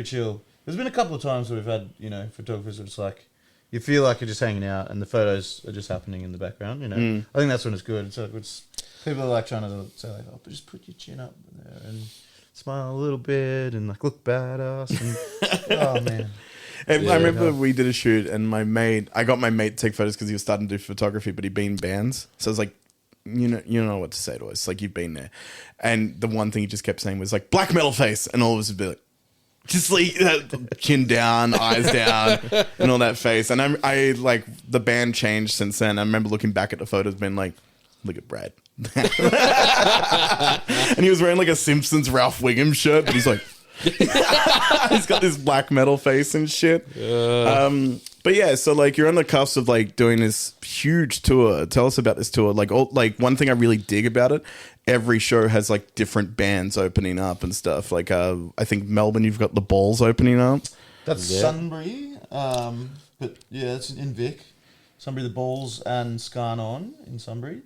chill. There's been a couple of times where we've had, you know, photographers. It's like you feel like you're just hanging out, and the photos are just happening in the background. You know, I think that's when it's good. So it's people are like trying to say like, oh, but just put your chin up there and smile a little bit and like look badass. And oh man. And I remember we did a shoot, and I got my mate to take photos because he was starting to do photography, but he'd been in bands. So I was like, you know what to say to us. Like, you've been there. And the one thing he just kept saying was like, black metal face. And all of us would be like, just like chin down, eyes down, and all that face. And I like, the band changed since then. I remember looking back at the photos being like, look at Brad. And he was wearing like a Simpsons Ralph Wiggum shirt, but he's like, he's got this black metal face and shit. But yeah, so like you're on the cusp of like doing this huge tour. Tell us about this tour. Like one thing I really dig about it, every show has like different bands opening up and stuff. Like I think Melbourne, you've got the Balls opening up. That's Sunbury, but yeah, it's in Vic. Sunbury, the Balls, and Scarnon in Sunbury.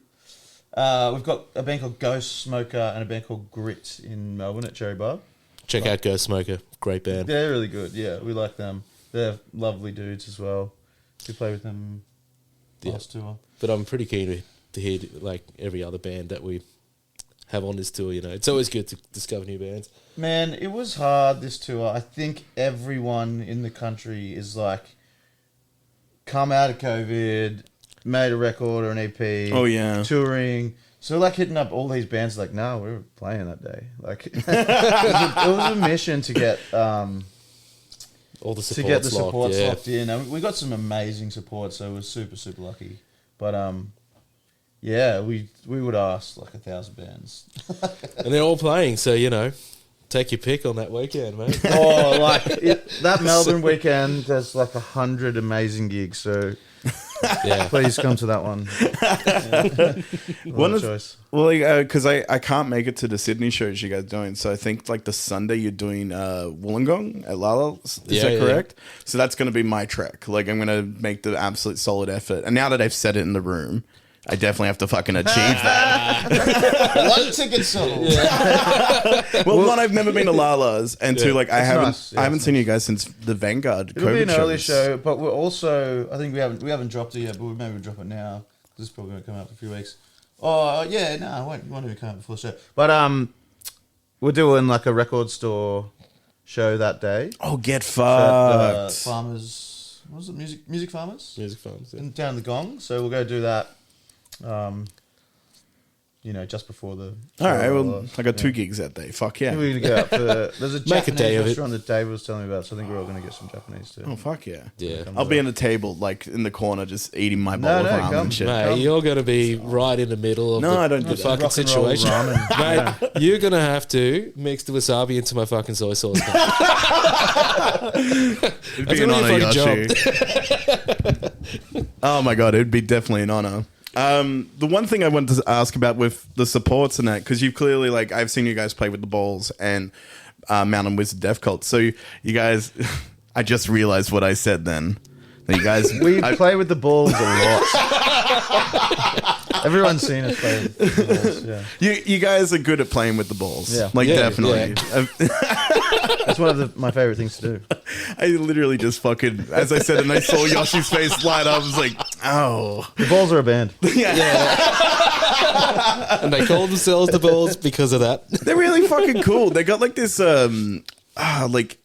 We've got a band called Ghost Smoker and a band called Grit in Melbourne at Cherry Bar. Check out Ghost Smoker. Great band. They're really good. Yeah, we like them. They're lovely dudes as well. We play with them last tour. But I'm pretty keen to hear like every other band that we have on this tour. You know, it's always good to discover new bands. Man, it was hard this tour. I think everyone in the country is like come out of COVID, made a record or an EP. Oh, yeah. Touring. So like hitting up all these bands like, no, we were playing that day. Like it was a mission to get All the supports locked in. And we got some amazing support, so we're super, super lucky. But yeah, we would ask like 1,000 bands. And they're all playing, so you know, take your pick on that weekend, mate. Oh, like that Melbourne weekend, there's like 100 amazing gigs. So Yeah. please come to that one. One One of, well, because I can't make it to the Sydney shows you guys are doing, so I think like the Sunday you're doing Wollongong at Lala. Is that correct? So that's going to be my trek. Like I'm going to make the absolute solid effort. And now that I've said it in the room, I definitely have to fucking achieve that. One ticket sold. Well, one, I've never been to Lala's, and two, like I haven't nice. Yeah, I haven't it's seen you guys since the Vanguard. It'll be an COVID early shows. show, but we're also, I think we haven't dropped it yet, but maybe we'll drop it now. This is probably going to come out for a few weeks. Oh yeah, no, it won't even come out before the show. But we're doing like a record store show that day. Oh, get At, fucked. Farmers, what was it? Music Farmers? Music fans. Yeah. Down the Gong. So we'll go do that. You know, just before the. All right, well, I got 2 gigs that day. Fuck yeah. We're gonna go out for. There's a Make a Japanese day of it. restaurant that Dave was telling me about, so I think we're all gonna get some Japanese too. Oh, fuck yeah. Yeah. I'll be on the table, like in the corner, just eating my bowl of no, ramen come. and shit. Mate, you're going to be right in the middle of No, I don't the do that. fucking Rock and roll situation. ramen. Mate, you're going to have to mix the wasabi into my fucking soy sauce. It'd That's be an gonna honor, be a fucking Yoshi. Oh my god, it'd be definitely an honor. The one thing I wanted to ask about with the supports and that, because you've clearly, like, I've seen you guys play with the Balls and Mountain Wizard Death Cult. So you guys, I just realized what I said then You guys, We play with the balls a lot. Everyone's seen us play with the balls, yeah. you guys are good at playing with the balls. Yeah. Like, Yeah, definitely. That's one of my favorite things to do. I literally just fucking, as I said, and I saw Yoshi's face light up, I was like, oh. The balls are a band. And they call themselves the Balls because of that. They're really fucking cool. They got like this, like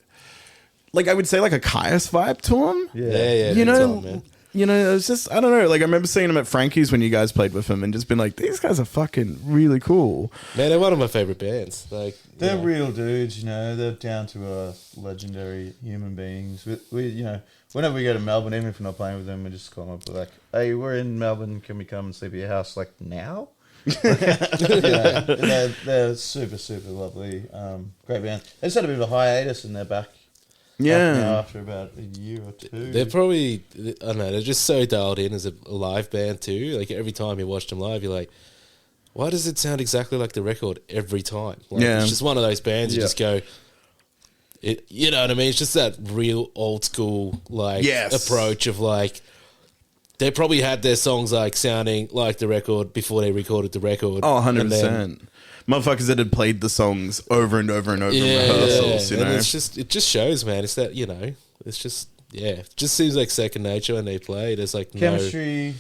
I would say like a Caius vibe to them. Yeah. You that's know, on, man. It's just, I don't know. Like, I remember seeing them at Frankie's when you guys played with them and just been like, these guys are fucking really cool. Man, they're one of my favorite bands. Like, They're real dudes, They're down to earth, legendary human beings. We, whenever we go to Melbourne, even if we're not playing with them, we just call them up. We're like, hey, we're in Melbourne. Can we come and sleep at your house? Like, now? They're super, super lovely. Great band. They just had a bit of a hiatus and they're back. Yeah. Back now after about a year or two. They're probably, I don't know, they're just so dialed in as a live band too. Like, every time you watch them live, you're like, why does it sound exactly like the record every time? Like, it's just one of those bands you just go, you know what I mean? It's just that real old school, like, approach of like, they probably had their songs like sounding like the record before they recorded the record. Oh, 100%. Motherfuckers that had played the songs over and over and over in rehearsals, And it just shows, man. It's that, it's just, it just seems like second nature when they play. There's like chemistry.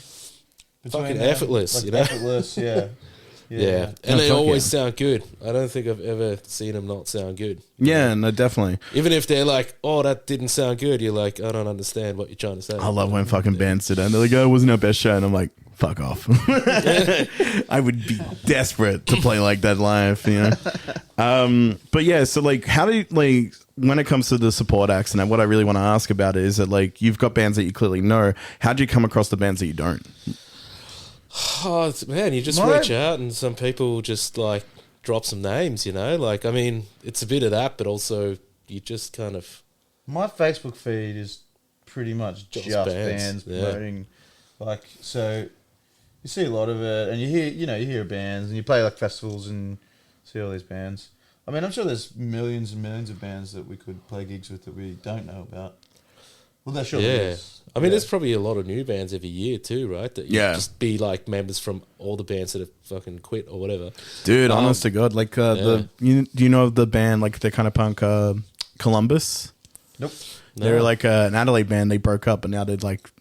Fucking effortless, like effortless, yeah. Yeah. And they always sound good. I don't think I've ever seen them not sound good. Yeah, no, definitely. Even if they're like, oh, that didn't sound good, you're like, I don't understand what you're trying to say. I love when fucking bands do that. And they're like, oh, it wasn't our best show. And I'm like, fuck off. I would be desperate to play like that live, But yeah, so like, how do you, like, when it comes to the support acts, and what I really want to ask about it is that, like, you've got bands that you clearly know. How do you come across the bands that you don't? Oh, man, you just reach out and some people just like drop some names, Like, I mean, it's a bit of that, but also you just kind of... My Facebook feed is pretty much just bands promoting. Like, so you see a lot of it, and you hear bands, and you play like festivals and see all these bands. I mean, I'm sure there's millions and millions of bands that we could play gigs with that we don't know about. Well, that sure is. I mean, there's probably a lot of new bands every year too, right? That you just be like members from all the bands that have fucking quit or whatever. Dude, honest to God, like do you know of the band, like they're kind of punk, Columbus? Nope. They're like an Adelaide band. They broke up and now they're like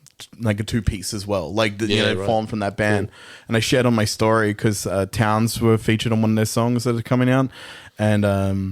a two-piece as well. Like they formed from that band. Cool. And I shared on my story because Towns were featured on one of their songs that are coming out. And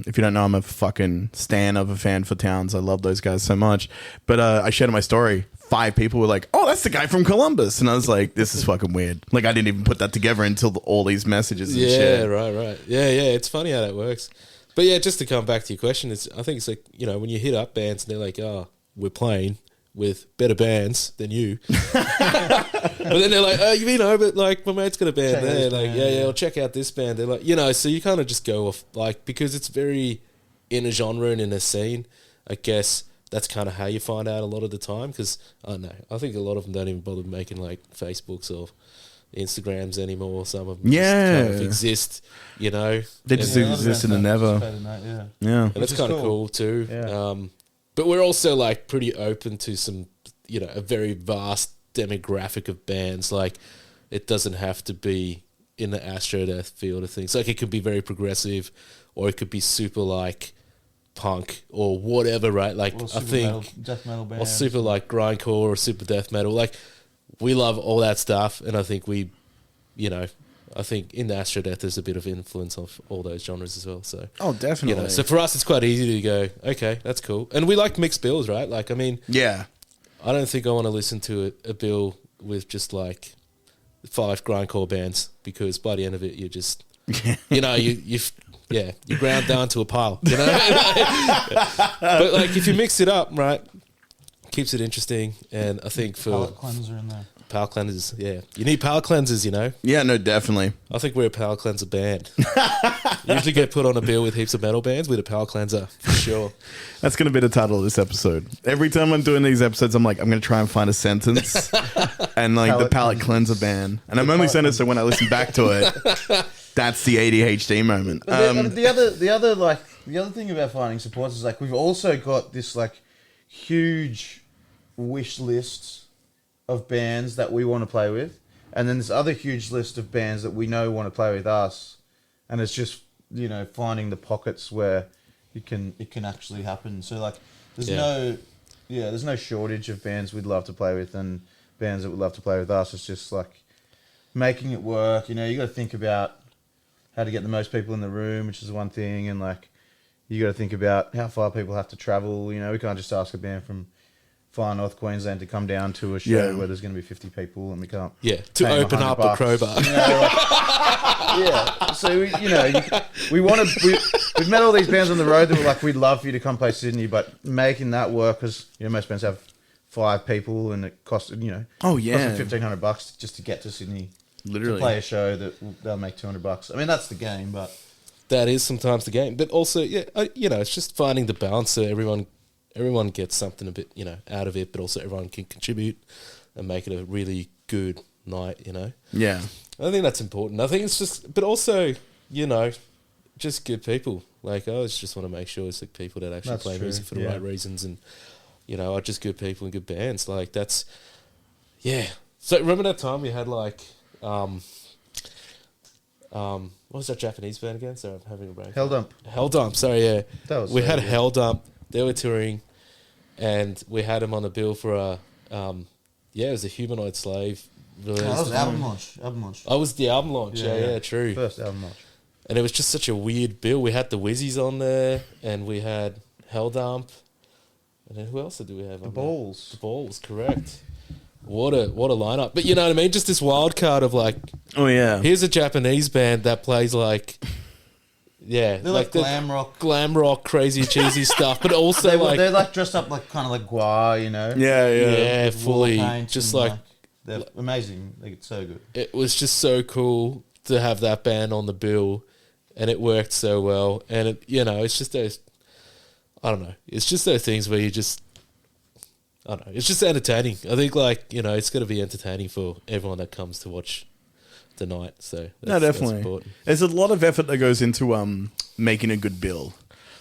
if you don't know, I'm a fucking stan of a fan for Towns. I love those guys so much. But I shared on my story. 5 people were like, oh, that's the guy from Columbus. And I was like, this is fucking weird. Like, I didn't even put that together until all these messages and shit. Yeah, right. Yeah, it's funny how that works. But yeah, just to come back to your question, I think it's like, when you hit up bands and they're like, oh, we're playing with better bands than you. But then they're like, oh, but like my mate's got a band there. Like, I'll check out this band. They're like, so you kind of just go off, like, because it's very in a genre and in a scene, I guess that's kind of how you find out a lot of the time. Because, I don't know, I think a lot of them don't even bother making like Facebooks or Instagrams anymore. Some of them just kind of exist, They just existed and never. Yeah. And that's kind of cool too. Yeah. But we're also like pretty open to some, a very vast demographic of bands. Like, it doesn't have to be in the Astrodeath field of things. Like, it could be very progressive, or it could be super like punk or whatever, right? Like, I think death metal bands, or super like grindcore or super death metal. Like, we love all that stuff, and I think I think in the Astrodeath there's a bit of influence of all those genres as well. So definitely. So for us, it's quite easy to go, okay, that's cool, and we like mixed bills, right? Like, I mean, I don't think I want to listen to a bill with just like 5 grindcore bands, because by the end of it, you just, you ground down to a pile, But like, if you mix it up, right, keeps it interesting, and I think for palate cleanser in there. Palate cleansers, yeah. You need palate cleansers, Yeah, no, definitely. I think we're a palate cleanser band. Usually get put on a bill with heaps of metal bands with a palate cleanser, for sure. That's going to be the title of this episode. Every time I'm doing these episodes, I'm like, I'm going to try and find a sentence and like the palate cleanser band. And I'm only saying it so when I listen back to it, that's the ADHD moment. The other thing about finding supports is like, we've also got this like huge wish list of bands that we want to play with, and then this other huge list of bands that we know want to play with us, and it's just finding the pockets where it can actually happen. So like there's no shortage of bands we'd love to play with and bands that would love to play with us. It's just like making it work. You got to think about how to get the most people in the room, which is one thing, and like you got to think about how far people have to travel. We can't just ask a band from far north Queensland to come down to a show where there's going to be 50 people, and we can't to open up a crowbar. So we've met all these bands on the road that were like, we'd love for you to come play Sydney, but making that work, because most bands have 5 people and it costs costs them $1,500 just to get to Sydney. Literally to play a show they'll make $200. I mean, that's the game, but that is sometimes the game. But also, it's just finding the balance so everyone gets something a bit, out of it, but also everyone can contribute and make it a really good night, Yeah. I think that's important. I think it's just, but also, just good people. Like, I just want to make sure it's like people that actually play music for the right reasons, and are just good people and good bands. Like that's, So remember that time we had like, what was that Japanese band again? Sorry, I'm having a break. Hell Dump. Sorry, yeah. We had good. Hell Dump. They were touring, and we had them on the bill for a, it was a Humanoid Slave release. That was album launch. Oh, it was the album launch. Yeah, true. First album launch. And it was just such a weird bill. We had the Wizzies on there, and we had Hell Dump, and then who else did we have? The Balls. The Balls, correct. What a lineup! But you know what I mean? Just this wild card of like, oh yeah, here's a Japanese band that plays like, they're like glam rock, crazy cheesy stuff, but also they're like dressed up like kind of like Gua, yeah, fully, just like they're amazing. Like it's so good. It was just so cool to have that band on the bill, and it worked so well. And it, it's just those, I don't know, it's just those things where you just. I don't know. It's just entertaining. I think, it's got to be entertaining for everyone that comes to watch the night. So definitely. That's important. There's a lot of effort that goes into making a good bill,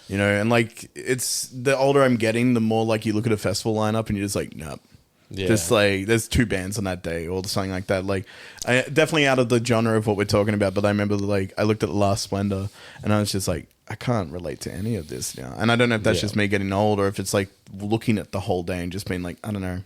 and like it's the older I'm getting, the more like you look at a festival lineup and you're just like, nope. Yeah. Just like there's 2 bands on that day or something like that. Like, I definitely out of the genre of what we're talking about. But I remember I looked at Last Splendor and I was just like, I can't relate to any of this now. And I don't know if that's just me getting old or if it's like looking at the whole day and just being like, I don't know.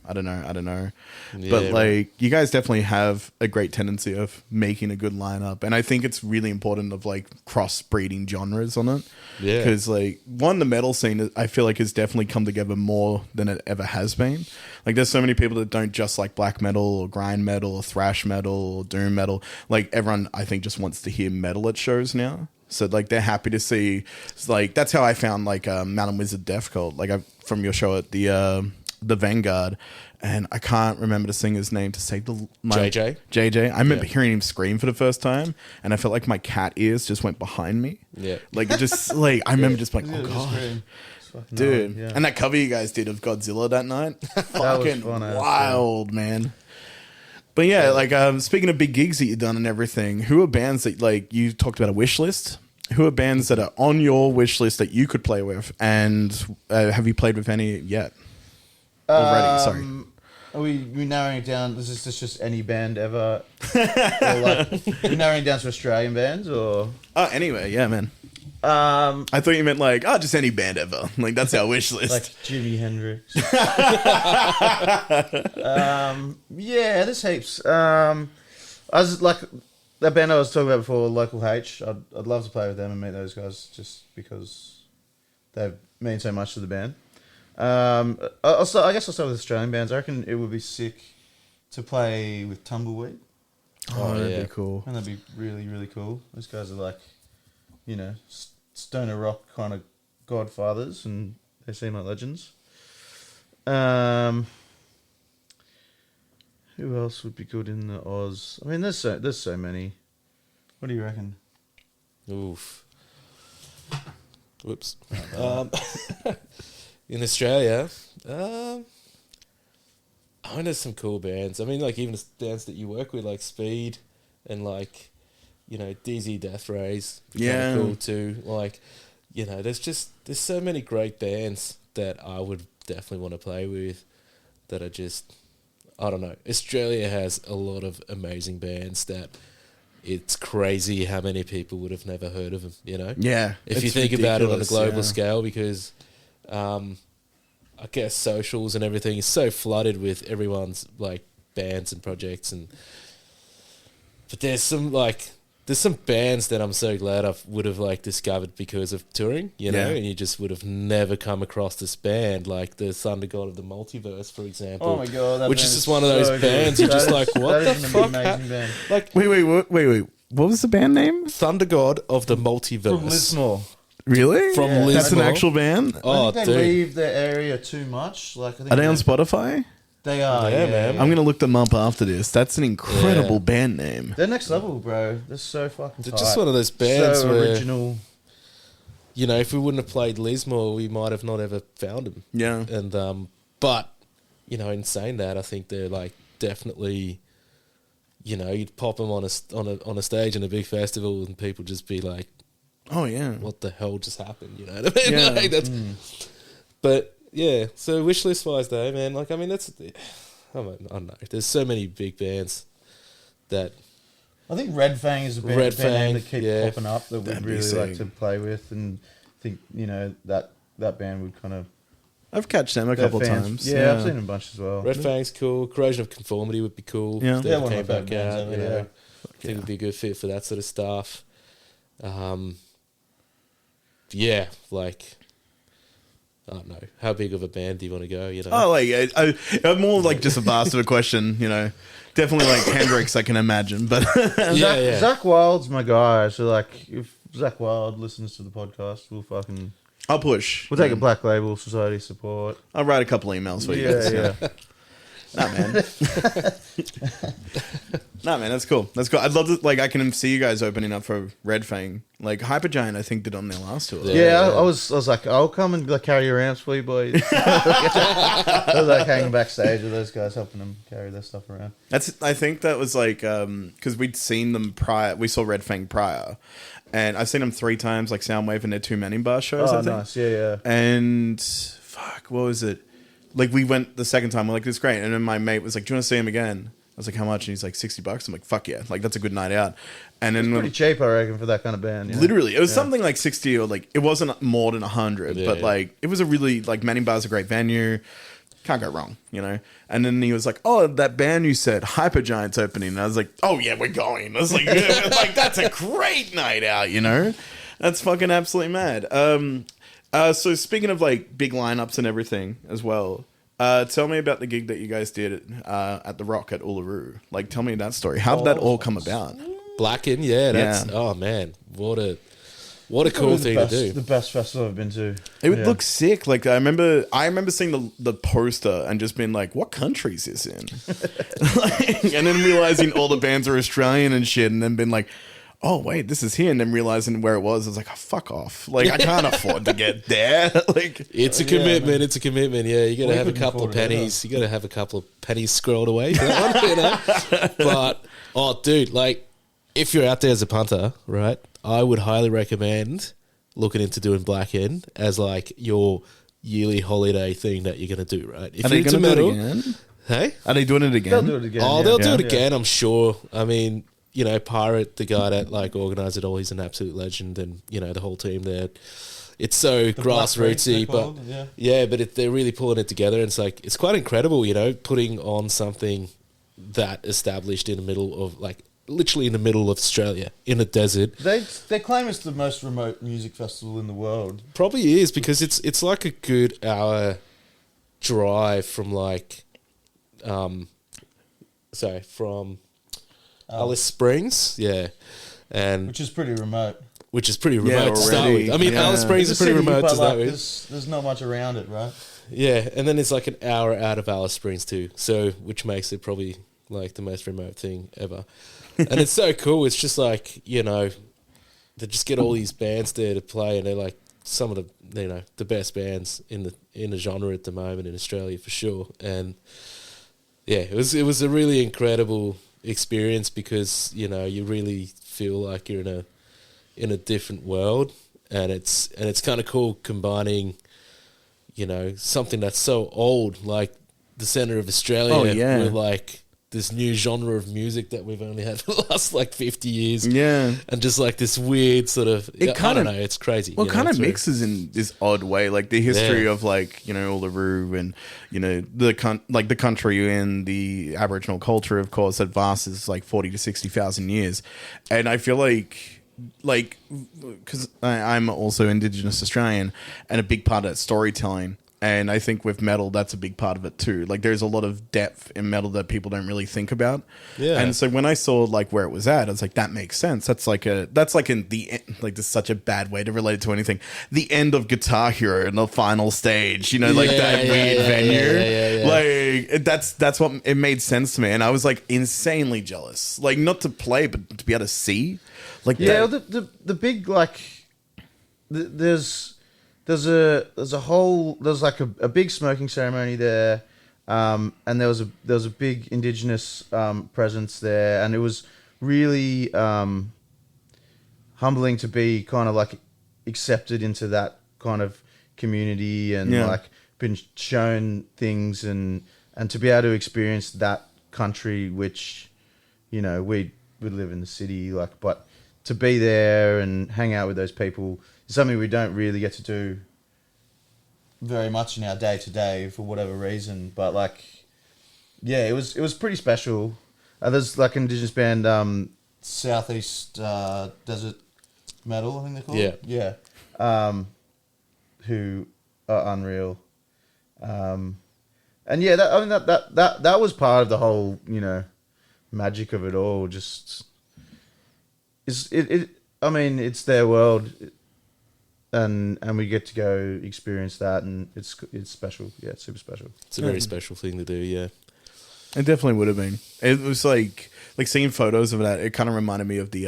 Yeah, but like you guys definitely have a great tendency of making a good lineup. And I think it's really important of like cross-breeding genres on it. Yeah. Because like the metal scene, I feel like has definitely come together more than it ever has been. Like there's so many people that don't just like black metal or grind metal or thrash metal or doom metal. Like everyone, I think, just wants to hear metal at shows now. So like they're happy to see, like that's how I found like Mountain Wizard Death Cult, like from your show at the Vanguard, and I can't remember the singer's name to save JJ. I remember hearing him scream for the first time, and I felt like my cat ears just went behind me. Yeah, like it just like I remember just like, oh god. Dude, and that cover you guys did of Godzilla that night, fucking wild, man. But yeah, like speaking of big gigs that you've done and everything, who are bands that like you talked about a wish list? Who are bands that are on your wish list that you could play with, and have you played with any yet? Already, sorry. Are we narrowing it down? Is this just any band ever? Or like, are we narrowing it down to Australian bands or? Oh, anyway, yeah, man. I thought you meant like, just any band ever. Like that's our wish list. Like Jimi Hendrix. There's heaps. I was like that band I was talking about before, Local H. I'd love to play with them and meet those guys just because they mean so much to the band. I guess I'll start with Australian bands. I reckon it would be sick to play with Tumbleweed. That'd be cool. And that'd be really, really cool. Those guys are like, stoner rock kind of godfathers, and they seem like legends. Who else would be good in the Oz? I mean, there's so many. What do you reckon? Oof. Whoops. In Australia, I know there's some cool bands. I mean, like even the bands that you work with, like Speed and like, DZ Death Rays. Yeah. Cool too. Like, there's so many great bands that I would definitely want to play with. that are just, I don't know. Australia has a lot of amazing bands that it's crazy how many people would have never heard of them, you know? Yeah. If you it's think about it on a ridiculous, global yeah. scale, because I guess socials and everything is so flooded with everyone's like bands and projects, but there's some bands that I'm so glad I would have like discovered because of touring, you know, Yeah. and you just would have never come across this band like the Thunder God of the Multiverse, for example. Oh my god, that which band is just one of those so good. bands you're just That like, is- what that the is an fuck? amazing band. Like Wait. What was the band name? Thunder God of the Multiverse. From Lismore. Really? From Yeah. That's an Lismore. actual band? Oh, I think dude. they leave their area too much. Like, I think Are they on Spotify? They are, Yeah, yeah, man. yeah. I'm going to look them up after this. That's an incredible Yeah. band name. They're next level, bro. They're so fucking They're tight. just one of those bands so where, original. you know, if we wouldn't have played Lismore, we might have not ever found them. Yeah. And but you know, in saying that, I think they're like definitely, you know, you'd pop them on a stage in a big festival, and people just be like, Oh, yeah. "What the hell just happened?" You know what I mean? Yeah. Like, that's, But yeah, so wish list wise, though, man, like I mean, that's I don't know. There's so many big bands that I think Red Fang is a band, Red band name Fang, that keeps yeah. popping up that That'd we'd be really like sick. to play with, and think, you know, that band would kind of I've catched them a their couple fans- times. Yeah, I've seen them a bunch as well. Red Fang's cool. Corrosion of Conformity would be cool. Yeah. if they They're ever one of came my back favourite bands out. ever, You know, yeah. I think would be a good fit for that sort of stuff. Yeah, like I don't know. How big of a band do you want to go? You know, Oh, like, I'm more like just a vast of a question, you know. Definitely like Hendrix, I can imagine. But yeah. Zach Wild's my guy, so like if Zach Wild listens to the podcast, I'll push. we'll take a Black Label Society support. I'll write a couple emails for you Yeah, guys. yeah. Nah, man. Nah, man, that's cool. That's cool. I'd love to, like, I can see you guys opening up for Red Fang. Like, Hypergiant, I think, did on their last tour. Yeah, I was like, I'll come and like, carry your amps for you, boys. I was like hanging backstage with those guys, helping them carry their stuff around. I think that was like, because we'd seen them prior. We saw Red Fang prior. And I've seen them 3 times, like Soundwave and their 2 Manning Bar shows, I Oh, think. nice, yeah. And fuck, what was it? Like, we went the second time, we're like, this is great. And then my mate was like, do you want to see him again? I was like, how much? And he's like, $60. I'm like, fuck yeah. Like, that's a good night out. And then Pretty cheap, I reckon, for that kind of band. Yeah. literally, it was something like 60 or like, it wasn't more than 100, Yeah, but yeah. like, it was a really, like, Manning Bar's a great venue. Can't go wrong, you know? And then he was like, oh, that band you said, Hypergiant's opening. And I was like, oh yeah, we're going. I was like, yeah, like, that's a great night out, you know? That's fucking absolutely mad. So speaking of like big lineups and everything as well, tell me about the gig that you guys did at the Rock at Uluru. Like, tell me that story. How did that all come about? Blacken, yeah, that's oh man, what a cool thing to do. The best festival I've been to. It would look sick. Like, I remember seeing the poster and just being like, what country is this in? Like, and then realizing all the bands are Australian and shit, and then being like, oh wait, this is here, and then realizing where it was, I was like, oh, fuck off. Like, I can't afford to get there. Like, It's a commitment. It's a commitment. Yeah, you got to We have a couldn't couple of afford it pennies. You got to have a couple of pennies scrolled away for that one. You know? But oh, dude, like if you're out there as a punter, right? I would highly recommend looking into doing Black End as like your yearly holiday thing that you're going to do, right? If are they into going to do metal- it again? Hey, Are they doing it again? They'll do it again. oh, yeah. they'll do it Yeah. again. I'm sure. I mean, you know, Pirate, the guy that like organised it all, he's an absolute legend, and you know the whole team there. It's so grassrootsy, but but they're really pulling it together. And it's like it's quite incredible, you know, putting on something that established in the middle of like literally in the middle of Australia in a desert. They claim it's the most remote music festival in the world. Probably is because it's like a good hour drive from like, from Alice Springs, yeah, and Which is pretty remote. which is pretty remote to start already, with. I mean, yeah. Alice Springs is It's a pretty city, remote but, to start like, with. there's not much around it, right? Yeah, and then it's like an hour out of Alice Springs too, so which makes it probably like the most remote thing ever. And it's so cool. It's just like, you know, they just get all these bands there to play, and they're like some of the, you know, the best bands in the genre at the moment in Australia for sure. And yeah, it was a really incredible experience because, you know, you really feel like you're in a different world, and it's kind of cool combining, you know, something that's so old, like the center of Australia. Oh, yeah. With like this new genre of music that we've only had for the last like 50 years. Yeah. And just like this weird sort of, I don't know, it's crazy. Well, you it know, kind of it's weird. mixes in this odd way, like the history of like, you know, Uluru and, you know, the country and the Aboriginal culture, of course, that vast is like 40 to 60,000 years. And I feel like, because I'm also Indigenous Australian, and a big part of that storytelling. And I think with metal, that's a big part of it too. Like, there's a lot of depth in metal that people don't really think about. Yeah. And so when I saw like where it was at, I was like, that makes sense. That's like in the end, like, this is such a bad way to relate it to anything. The end of Guitar Hero in the final stage, you know, like that weird venue. Like, that's what it made sense to me. And I was like insanely jealous. Like, not to play, but to be able to see. Like, Yeah, that. the big like there's like a big smoking ceremony there, and there was a big Indigenous presence there, and it was really humbling to be kind of like accepted into that kind of community and like been shown things and to be able to experience that country, which, you know, we would live in the city, like, but to be there and hang out with those people is something we don't really get to do very much in our day to day for whatever reason. But like, yeah, it was pretty special. There's like an Indigenous band, Southeast Desert Metal, I think they're called. Yeah. Who are unreal. And yeah, that was part of the whole, you know, magic of it all. Just I mean, it's their world, and we get to go experience that, and it's special. Yeah, it's super special. It's a very special thing to do, yeah. It definitely would have been. It was like seeing photos of that. It kind of reminded me of the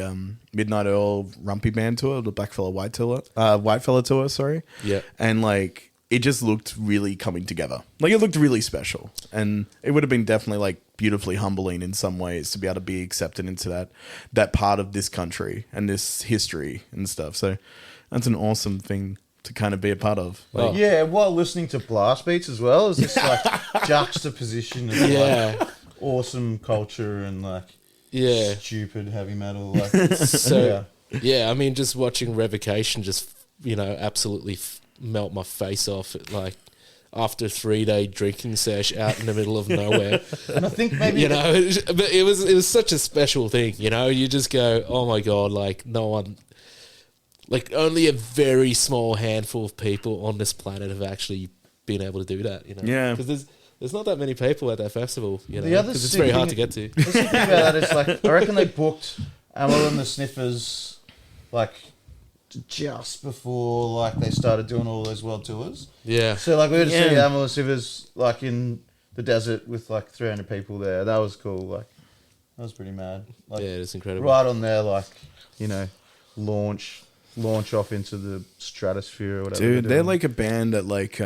Midnight Oil Rumpy Band tour, the Blackfella Whitefella tour. Sorry. Yeah. And like, it just looked really coming together. Like, it looked really special, and it would have been definitely like beautifully humbling in some ways to be able to be accepted into that part of this country and this history and stuff. So that's an awesome thing to kind of be a part of. Like, Yeah, while listening to blast beats as well, is this like juxtaposition of like awesome culture and like stupid heavy metal. Like, So yeah, I mean, just watching Revocation just, you know, absolutely melt my face off at, like, after a 3-day drinking sesh out in the middle of nowhere. and I think maybe You know, but it was such a special thing, you know. You just go, oh my God, like, no one, like, only a very small handful of people on this planet have actually been able to do that, you know. Yeah. Because there's not that many people at that festival, you know, The other because it's sick very hard to thing- get to. the sick thing about that is, like, I reckon they booked Amel and the Sniffers like just before like they started doing all those world tours. Yeah. So like we were to see Yeah. Amel and the Sniffers like in the desert with like 300 people there. That was cool. Like, that was pretty mad. Like, Yeah, it's incredible. right on there, like, you know, launch off into the stratosphere or whatever. dude, they're like a band that like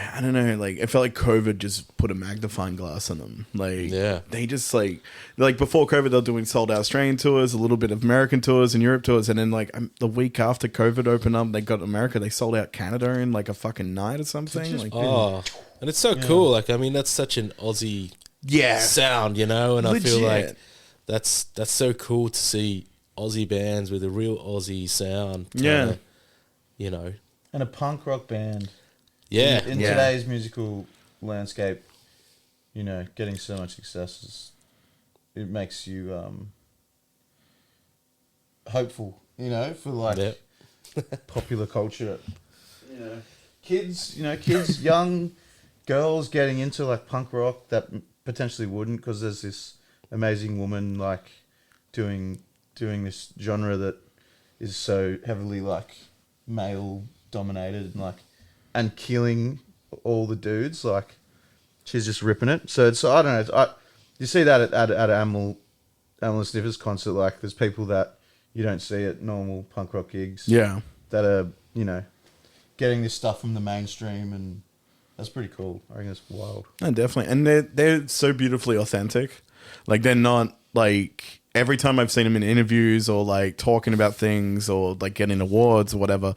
I don't know, like, it felt like COVID just put a magnifying glass on them. Like, Yeah. they just like before COVID, they're doing sold out Australian tours, a little bit of American tours and Europe tours, and then like the week after COVID opened up, they got America, they sold out Canada in like a fucking night or something. just Like, Oh, and it's so cool. Like, I mean, that's such an Aussie yeah, sound, you know, and I feel Legit. like that's so cool to see Aussie bands with a real Aussie sound. Yeah. You know. and a punk rock band. Yeah. In Yeah. today's musical landscape, you know, getting so much success it makes you hopeful, you know, for like Yeah. popular culture. Kids, young girls getting into like punk rock that potentially wouldn't, because there's this amazing woman like doing this genre that is so heavily like male dominated and like and killing all the dudes. Like, she's just ripping it. So it's, I don't know. You see that at Amel and Sniffers concert. Like, there's people that you don't see at normal punk rock gigs. yeah. That are, you know, getting this stuff from the mainstream, and that's pretty cool. I think it's wild. No, definitely. And they're so beautifully authentic. Like, they're not like, every time I've seen them in interviews or like talking about things or like getting awards or whatever,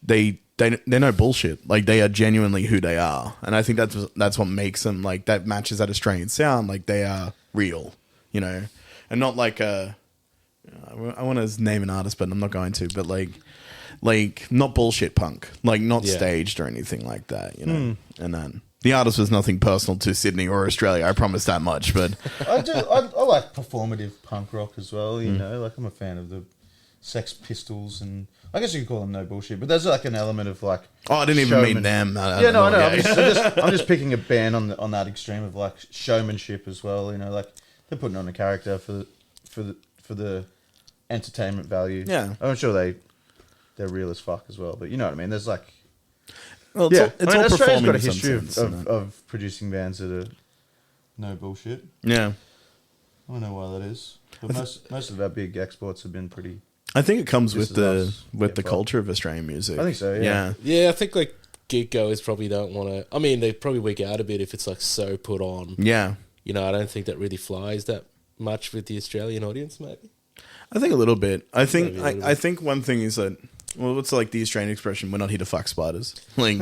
they they're no bullshit. Like they are genuinely who they are, and I think that's what makes them like that matches that Australian sound. Like they are real, you know, and not like I want to name an artist, but I'm not going to. But like not bullshit punk, like not staged or anything like that, you know. And then the artist was nothing personal to Sydney or Australia. I promise that much. But I like performative punk rock as well. You know, like I'm a fan of the Sex Pistols, and I guess you could call them no bullshit. But there's like an element of like, oh, I didn't even mean them. I know. I'm just picking a band on that extreme of like showmanship as well. You know, like they're putting on a character for the entertainment value. Yeah, I'm sure they're real as fuck as well. But you know what I mean. There's like, well, it's all Australia's performing got a in some history sense, of producing bands that are no bullshit. yeah. I don't know why that is. But most of our big exports have been pretty. I think it comes This with is the us. culture of Australian music. I think so, yeah. Yeah, I think like gig goers probably don't want to. I mean, they probably wig out a bit if it's like so put on. Yeah. You know, I don't think that really flies that much with the Australian audience, maybe. I think a little bit. I think Maybe a little I think one thing is that, well, it's like the Australian expression, we're not here to fuck spiders. Like,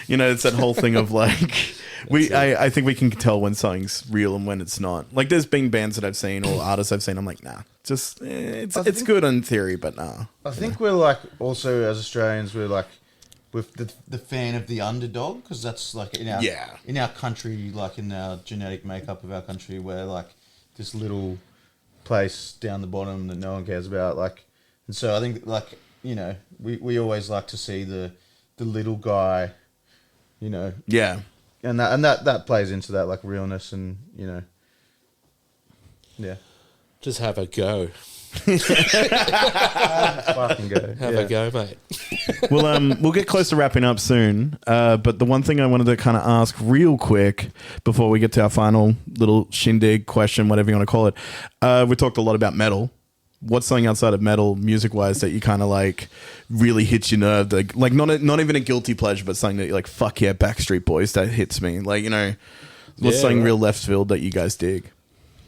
you know, it's that whole thing of like, I think we can tell when something's real and when it's not. Like there's been bands that I've seen or artists I've seen, I'm like, nah, just, it's good in theory, but nah. I think we're like, also as Australians, we're like, with the fan of the underdog, because that's like in our country, like in our genetic makeup of our country, we're like this little place down the bottom that no one cares about. Like, and so I think like, you know, we always like to see the little guy, you know. Yeah. And that plays into that like realness and, you know. Yeah. Just have a go. Fucking go. Have a go, mate. We'll get close to wrapping up soon. But the one thing I wanted to kind of ask real quick before we get to our final little shindig question, whatever you want to call it. We talked a lot about metal. What's something outside of metal, music-wise, that you kind of like really hits your nerve? Like not even a guilty pleasure, but something that you're like, fuck yeah, Backstreet Boys, that hits me. Like, you know, what's something real left field that you guys dig?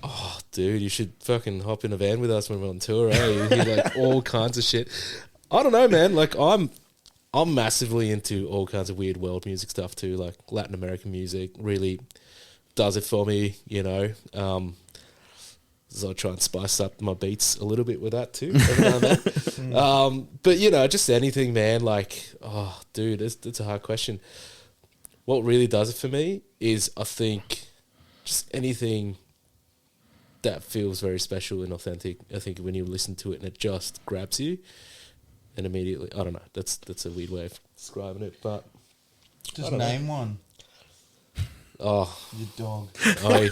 Oh, dude, you should fucking hop in a van with us when we're on tour, eh? You hear like all kinds of shit. I don't know, man. Like I'm massively into all kinds of weird world music stuff too. Like Latin American music really does it for me, you know. So I try and spice up my beats a little bit with that too. Every now and then. But you know, just anything, man. Like, oh, dude, it's a hard question. What really does it for me is, I think, just anything that feels very special and authentic. I think when you listen to it and it just grabs you, and immediately, I don't know. That's a weird way of describing it, but Just name one. oh, Your dog. oh,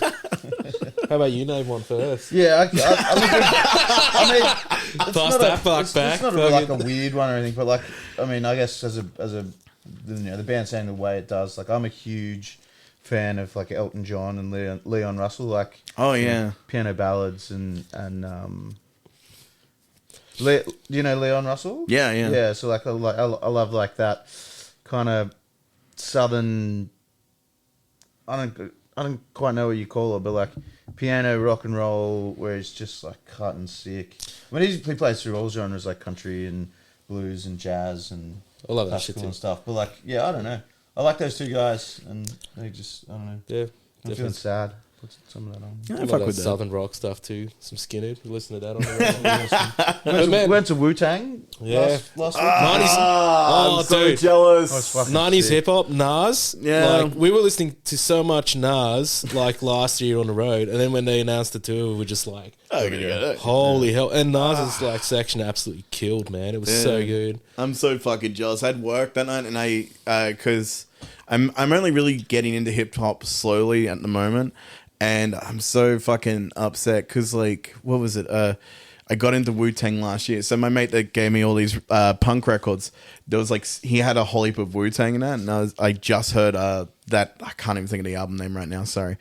how about you name one first? Yeah, I mean, it's Pass not that fuck it's back. not like a weird one or anything, but like, I mean, I guess as a you know, the band saying the way it does, like, I'm a huge fan of like Elton John and Leon Russell, like, Oh yeah, piano ballads and do you know Leon Russell? Yeah. So like, I love like that kind of southern. I don't quite know what you call it, but like piano rock and roll, where it's just like cut and sick. I mean, he plays through all genres like country and blues and jazz and I love that shit classical too. and stuff. But like, yeah, I don't know. I like those two guys, and they just, I don't know. Yeah, I'm feeling sad. Put some of that on. yeah I I love fuck that with that. southern rock stuff too. Some Skinhead. You listen to that on the radio. man. Went to Wu-Tang Yeah. last week. 90s. Oh, I'm so dude. jealous. I was fucking 90s sick. hip hop, Nas. Yeah. Like, we were listening to so much Nas like last year on the road, and then when they announced the tour, we were just like, holy hell. And Nas's like section absolutely killed, man. It was so good. I'm so fucking jealous. I had work that night, and because I'm only really getting into hip hop slowly at the moment, and I'm so fucking upset because like, what was it? I got into Wu-Tang last year. So my mate that gave me all these punk records, there was like, he had a whole heap of Wu-Tang in that, and I just heard that, I can't even think of the album name right now, sorry,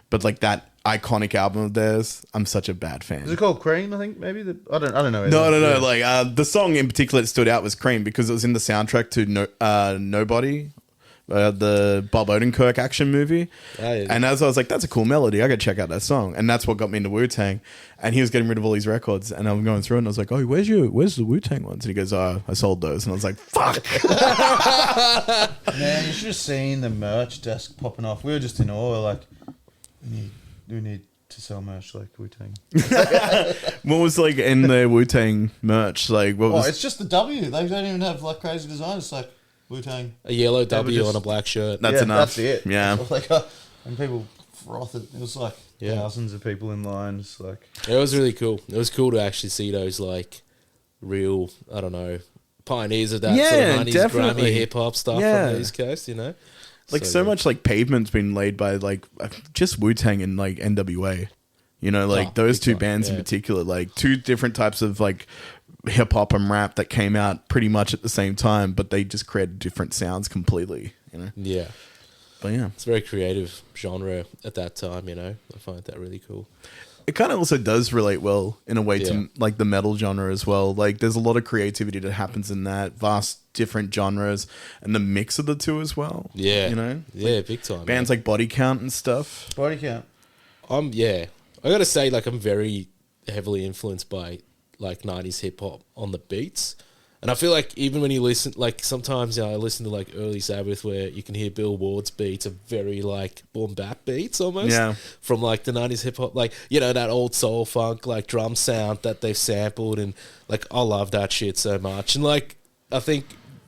but like that iconic album of theirs, I'm such a bad fan. Is it called Cream? I think maybe. I don't know. No. Yeah. Like the song in particular that stood out was Cream, because it was in the soundtrack to Nobody. the Bob Odenkirk action movie. Oh, yeah. And as I was like, that's a cool melody. I got to check out that song. And that's what got me into Wu-Tang. And he was getting rid of all these records. And I'm going through it and I was like, oh, where's the Wu-Tang ones? And he goes, oh, I sold those. And I was like, fuck. Man, you should have seen the merch desk popping off. We were just in awe. We're like, we need to sell merch like Wu-Tang. What was like in the Wu-Tang merch? Like, what was... Oh, it's just the W. They don't even have like crazy design. It's like Wu-Tang. A yellow W just- on a black shirt. That's enough. That's it. Yeah. It's like, and people froth it. It was like thousands of people in line. It's like, It was really cool. It was cool to actually see those like real, I don't know, pioneers of that sort Yeah, of 90s definitely. grimy hip hop stuff Yeah. from the East Coast, you know? Like so good. much like pavement's been laid by like just Wu-Tang and like NWA. You know, like Oh, those big two time, bands in yeah. particular, like two different types of like hip hop and rap that came out pretty much at the same time, but they just created different sounds completely, you know. Yeah. But yeah. It's a very creative genre at that time, you know? I find that really cool. It kind of also does relate well in a way Yeah. to like the metal genre as well. Like there's a lot of creativity that happens in that vast different genres and the mix of the two as well. Yeah. You know? Yeah, big time. Bands like Body Count and stuff. body count. Yeah. I got to say, like, I'm very heavily influenced by, like, 90s hip-hop on the beats. And I feel like even when you listen, like, sometimes I listen to, like, early Sabbath where you can hear Bill Ward's beats are very, like, boom bap beats almost. Yeah. From, like, the 90s hip-hop. Like, you know, that old soul funk, like, drum sound that they've sampled. And, like, I love that shit so much. And, like, I think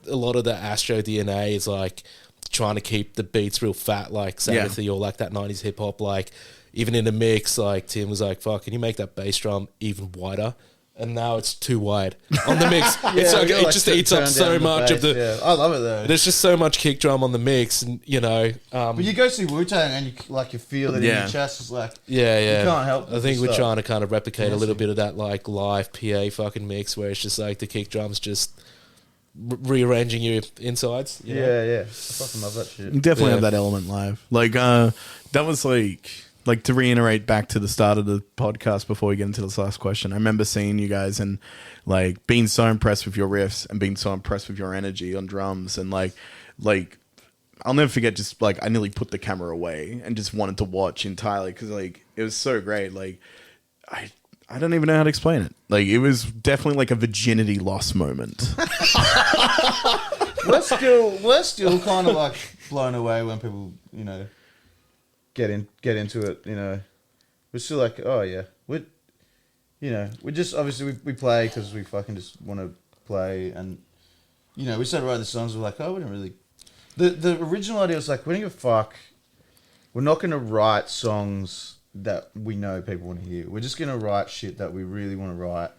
a lot of the Astro DNA is, like, trying to keep the beats real fat, like, Sabbathy or, like, that 90s hip-hop, like... Even in the mix, like Tim was like, "Fuck, can you make that bass drum even wider?" And now it's too wide on the mix. It's like, it just eats up so much of the. Yeah, I love it though. There's just so much kick drum on the mix, and you know. But you go see Wu-Tang and you feel it in Yeah. your chest. It's like, Yeah. You can't help I think but we're start trying to kind of replicate a little dancing. bit of that like live PA fucking mix, where it's just like the kick drums just rearranging your insides. You know? yeah. I fucking love that shit. You definitely Yeah. have that element live. Like, that was like to reiterate back to the start of the podcast before we get into this last question. I remember seeing you guys and like being so impressed with your riffs and being so impressed with your energy on drums and like I'll never forget just like I nearly put the camera away and just wanted to watch entirely because like it was so great. Like I don't even know how to explain it. Like it was definitely like a virginity loss moment. We're still kind of like blown away when people, you know, get into it. You know, we're still like, oh yeah, we just obviously we play because we fucking just want to play, and you know, we started writing the songs. We're like, oh, we don't really. The original idea was like, we don't give a fuck. We're not going to write songs that we know people want to hear. We're just going to write shit that we really want to write,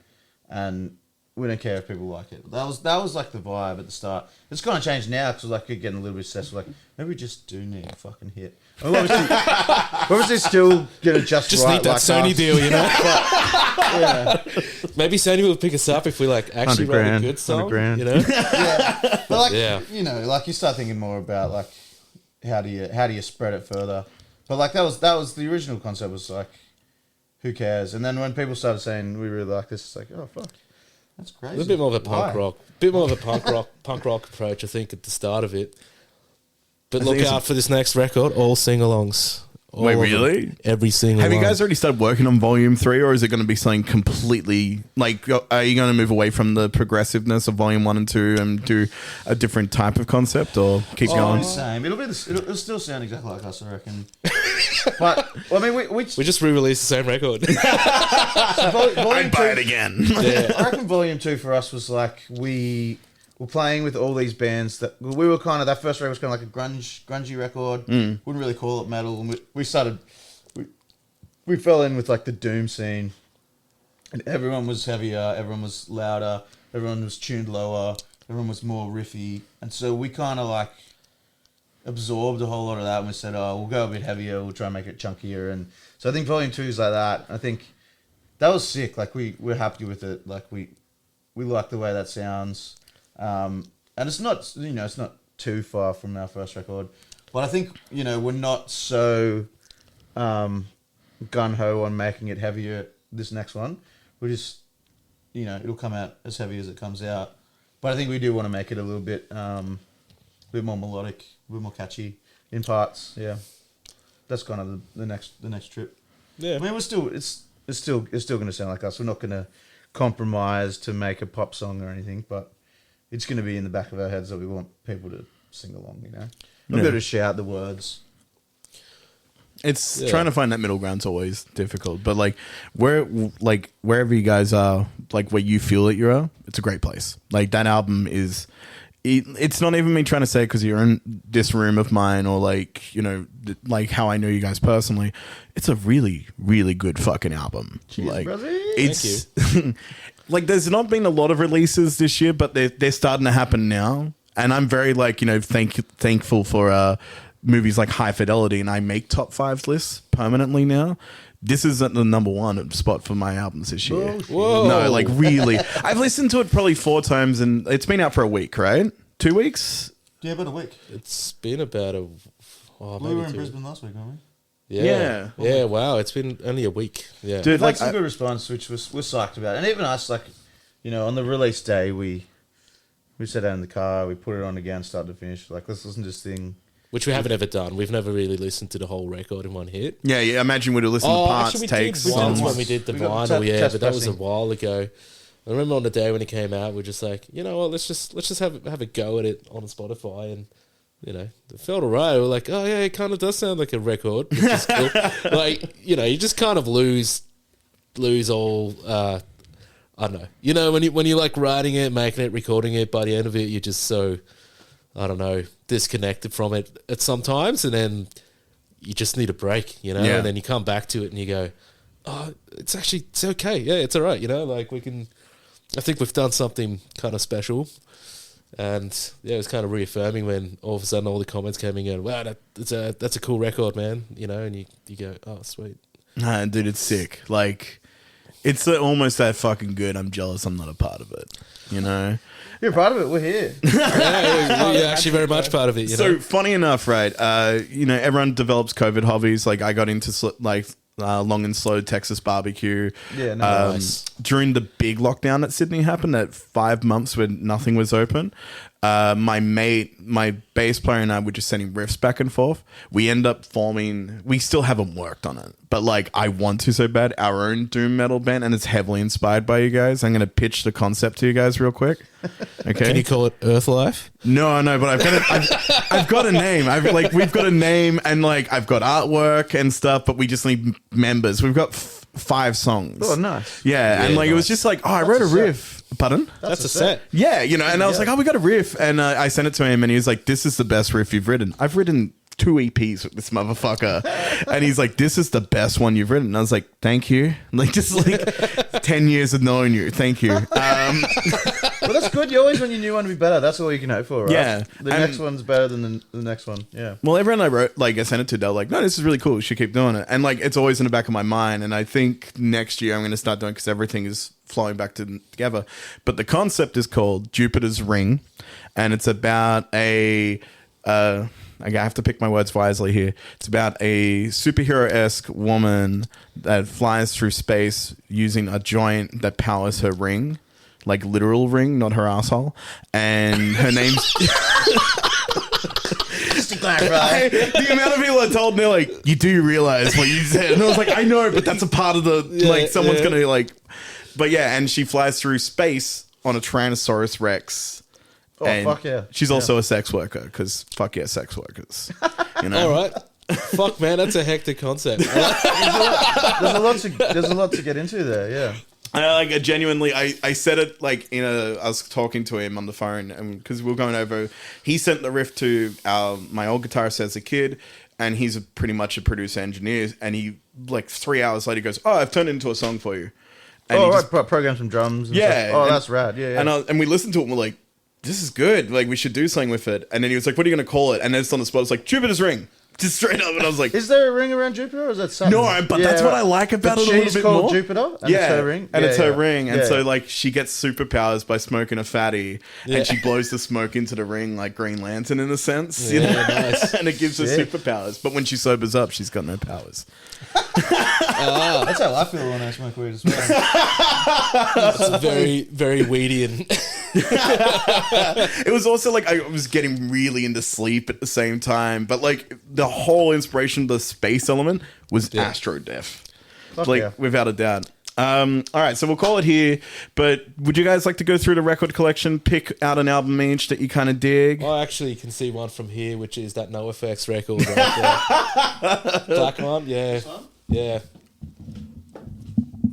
and we don't care if people like it. That was like the vibe at the start. It's kind of changed now because like we're getting a little bit obsessed. We're like, maybe we just do need a fucking hit. We're obviously still gonna just write need that like Sony us. deal, you know. Yeah. Maybe Sony will pick us up if we like actually 100 write a grand, good song. 100 grand. You know. But like, Yeah. you know, like you start thinking more about like how do you spread it further. But like that was the original concept was like, who cares? And then when people started saying we really like this, it's like, oh fuck, that's crazy. A bit more of a Why? punk rock approach, I think, at the start of it. But I look think it's out for this next record, all sing-alongs. All Wait, of them. really? Every single Have you one. guys already started working on Volume 3, or is it going to be something completely... Like, are you going to move away from the progressiveness of Volume 1 and 2 and do a different type of concept, or keep It'll going? be the same. It'll still sound exactly like us, I reckon. But well, I mean, we just re-released the same record. volume I'd buy it two, again. Yeah. I reckon Volume 2 for us was like we were playing with all these bands that we were kind of, that first record was kind of like a grungy record. Wouldn't really call it metal. And we fell in with like the doom scene, and everyone was heavier, everyone was louder, everyone was tuned lower, everyone was more riffy, and so we kind of like absorbed a whole lot of that, and we said, oh, we'll go a bit heavier, we'll try and make it chunkier. And so I think Volume 2 is like that. I think that was sick. Like we're happy with it. Like we like the way that sounds. And it's not, you know, it's not too far from our first record, but I think, you know, we're not so gun-ho on making it heavier this next one. We just, you know, it'll come out as heavy as it comes out, but I think we do want to make it a little bit more melodic. bit more catchy in parts. Yeah, that's kind of the next trip. Yeah. I mean, it's still going to sound like us. We're not going to compromise to make a pop song or anything, but it's going to be in the back of our heads that we want people to sing along. You know, not be able to shout the words. It's trying to find that middle ground's always difficult, but like wherever you guys are, like where you feel that you are, it's a great place. Like that album is, it's not even me trying to say it because you're in this room of mine or like, you know, like how I know you guys personally. It's a really, really good fucking album. Cheers, like brother. it's like there's not been a lot of releases this year, but they're starting to happen now, and I'm very like, you know, thankful for movies like High Fidelity, and I make top 5 lists permanently now. This is at the number 1 spot for my albums this year. Whoa. No, like really. I've listened to it probably 4 times, and it's been out for a week, right? 2 weeks? Yeah, about a week. It's been about We were in Brisbane last week, weren't we? Yeah. Yeah, wow. It's been only a week. Yeah. Dude, Like some good response, which we're psyched about, and even us, like, you know, on the release day, we sat down in the car, we put it on again, start to finish. Like, let's listen to this thing. Which we haven't ever done. We've never really listened to the whole record in one hit. Yeah, imagine we'd have listened to parts, actually, takes, we did songs. once when we did the We got vinyl, test but that was a pressing. while ago. I remember on the day when it came out, we're just like, you know what, let's just have a go at it on Spotify, and you know, it felt alright. We're like, oh yeah, it kind of does sound like a record, which is cool. Like, you know, you just kind of lose all. I don't know. You know, when you like writing it, making it, recording it, by the end of it, you're just so, I don't know, disconnected from it at sometimes, and then you just need a break, you know, Yeah. and then you come back to it and you go, oh, it's okay. Yeah, it's all right. You know, like I think we've done something kind of special. And yeah, it was kind of reaffirming when all of a sudden all the comments came in and, wow, that's a cool record, man. You know, and you go, oh, sweet. Nah, dude, it's sick. Like, it's almost that fucking good. I'm jealous I'm not a part of it, you know? You're part of it. We're here. Yeah, you're actually very much part of it, you So know? funny enough, right? You know, everyone develops COVID hobbies. Like I got into long and slow Texas barbecue. Yeah, nice. During the big lockdown that Sydney happened, that 5 months when nothing was open. My bass player and I were just sending riffs back and forth. We end up forming. We still haven't worked on it, but like I want to so bad. Our own doom metal band, and it's heavily inspired by you guys. I'm going to pitch the concept to you guys real quick. Okay. Can you call it Earthlife? No, but I've got a name. We've got a name, and like I've got artwork and stuff, but we just need members. We've got 5 songs. Oh, nice. Yeah, and like it was nice. just like, oh, I wrote a riff. Pardon? That's a set. Yeah, you know, and I was like, oh, we got a riff, and I sent it to him, and he was like, this is the best riff you've written. I've written 2 EPs with this motherfucker, and he's like, this is the best one you've written. And I was like, thank you. Like just like 10 years of knowing you, thank you. Well, that's good. You always want your new one to be better. That's all you can hope for, right? Yeah. The next one's better than the next one. Yeah. Well, everyone I sent it to, they're like, no, this is really cool. You should keep doing it. And like, it's always in the back of my mind. And I think next year I'm going to start doing, because everything is flowing back together. But the concept is called Jupiter's Ring. And it's about I have to pick my words wisely here. It's about a superhero-esque woman that flies through space using a joint that powers her ring. Like literal ring, not her asshole. And her name's... Just to clarify. The amount of people I told, and they're like, you do realize what you said. And I was like, I know, but that's a part of the... someone's going to like... But yeah, and she flies through space on a Tyrannosaurus Rex. Oh, And fuck yeah. She's also a sex worker, because fuck yeah, sex workers. You know? All right. Fuck, man, that's a hectic concept. There's a lot to get into there, yeah. Genuinely, I said it like I was talking to him on the phone, and because we were going over, he sent the riff to my old guitarist as a kid, and he's pretty much a producer engineer, and he like 3 hours later goes, oh, I've turned it into a song for you. And he just- program some drums. And Yeah, stuff. Oh, and- that's rad. Yeah, yeah. and we listened to it, and we're like, this is good. Like, we should do something with it. And then he was like, what are you going to call it? And then it's on the spot. It's like, Jupiter's Ring. Just straight up. And I was like, Is there a ring around Jupiter, or is that Saturn? no, but that's what I like about it a little she's bit called more. Jupiter, and it's her ring. And Yeah, it's her yeah. ring. And Yeah. so, like, she gets superpowers by smoking a fatty. And she blows the smoke into the ring like Green Lantern, in a sense. You know? Nice. And it gives her Sick. superpowers. But when she sobers up, she's got no powers. That's how I feel when I smoke weed as well. It's very, very weedy and It was also like I was getting really into sleep at the same time, but like the whole inspiration of the space element was Astrodeath. Like yeah. without a doubt. All right, so we'll call it here. But would you guys like to go through the record collection, pick out an album each that you kind of dig? I actually can see one from here, which is that NoFX record right there. Black one, yeah, yeah.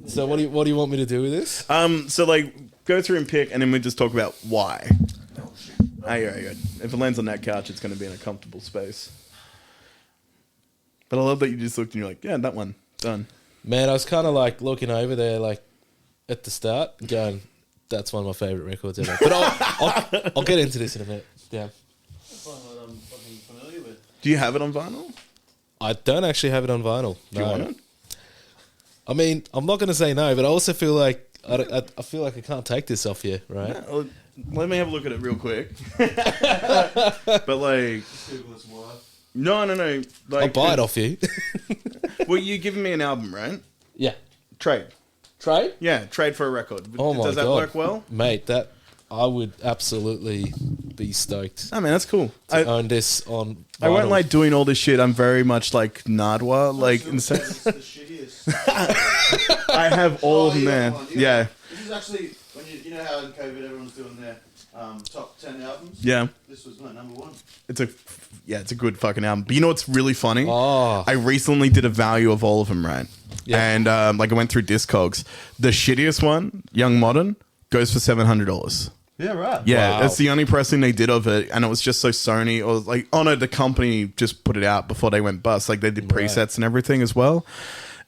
So what do you want me to do with this? So like go through and pick, and then we just talk about why. Oh, yeah, good. If it lands on that couch, it's going to be in a comfortable space. But I love that you just looked and you're like, yeah, that one, done. Man, I was kind of like looking over there, like at the start, going, "That's one of my favorite records ever." But I'll get into this in a minute. Yeah. Do you have it on vinyl? I don't actually have it on vinyl. Do you want it? I mean, I'm not going to say no, but I also feel like I feel like I can't take this off you, right? Yeah, well, let me have a look at it real quick. But like, no. Like, I'll buy it off you. Well, you're giving me an album, right? Yeah. Trade. Trade? Yeah, trade for a record. Oh my Does that God. work well? Mate, that I would absolutely be stoked I mean, that's cool. to own this on I won't vinyl. like doing all this shit. I'm very much like Nardwa. Like, in the sense, the shittiest. I have all of them there. Yeah. This is actually when you know how in COVID everyone's doing their top 10 albums. Yeah. This was my number one. It's a good fucking album. But you know what's really funny? Oh. I recently did a value of all of them, right? Yeah. And like I went through Discogs. The shittiest one, Young Modern, goes for $700. Yeah, right. Yeah, Wow. that's the only pressing they did of it, and it was just so Sony or like, oh no, the company just put it out before they went bust. Like they did presets and everything as well,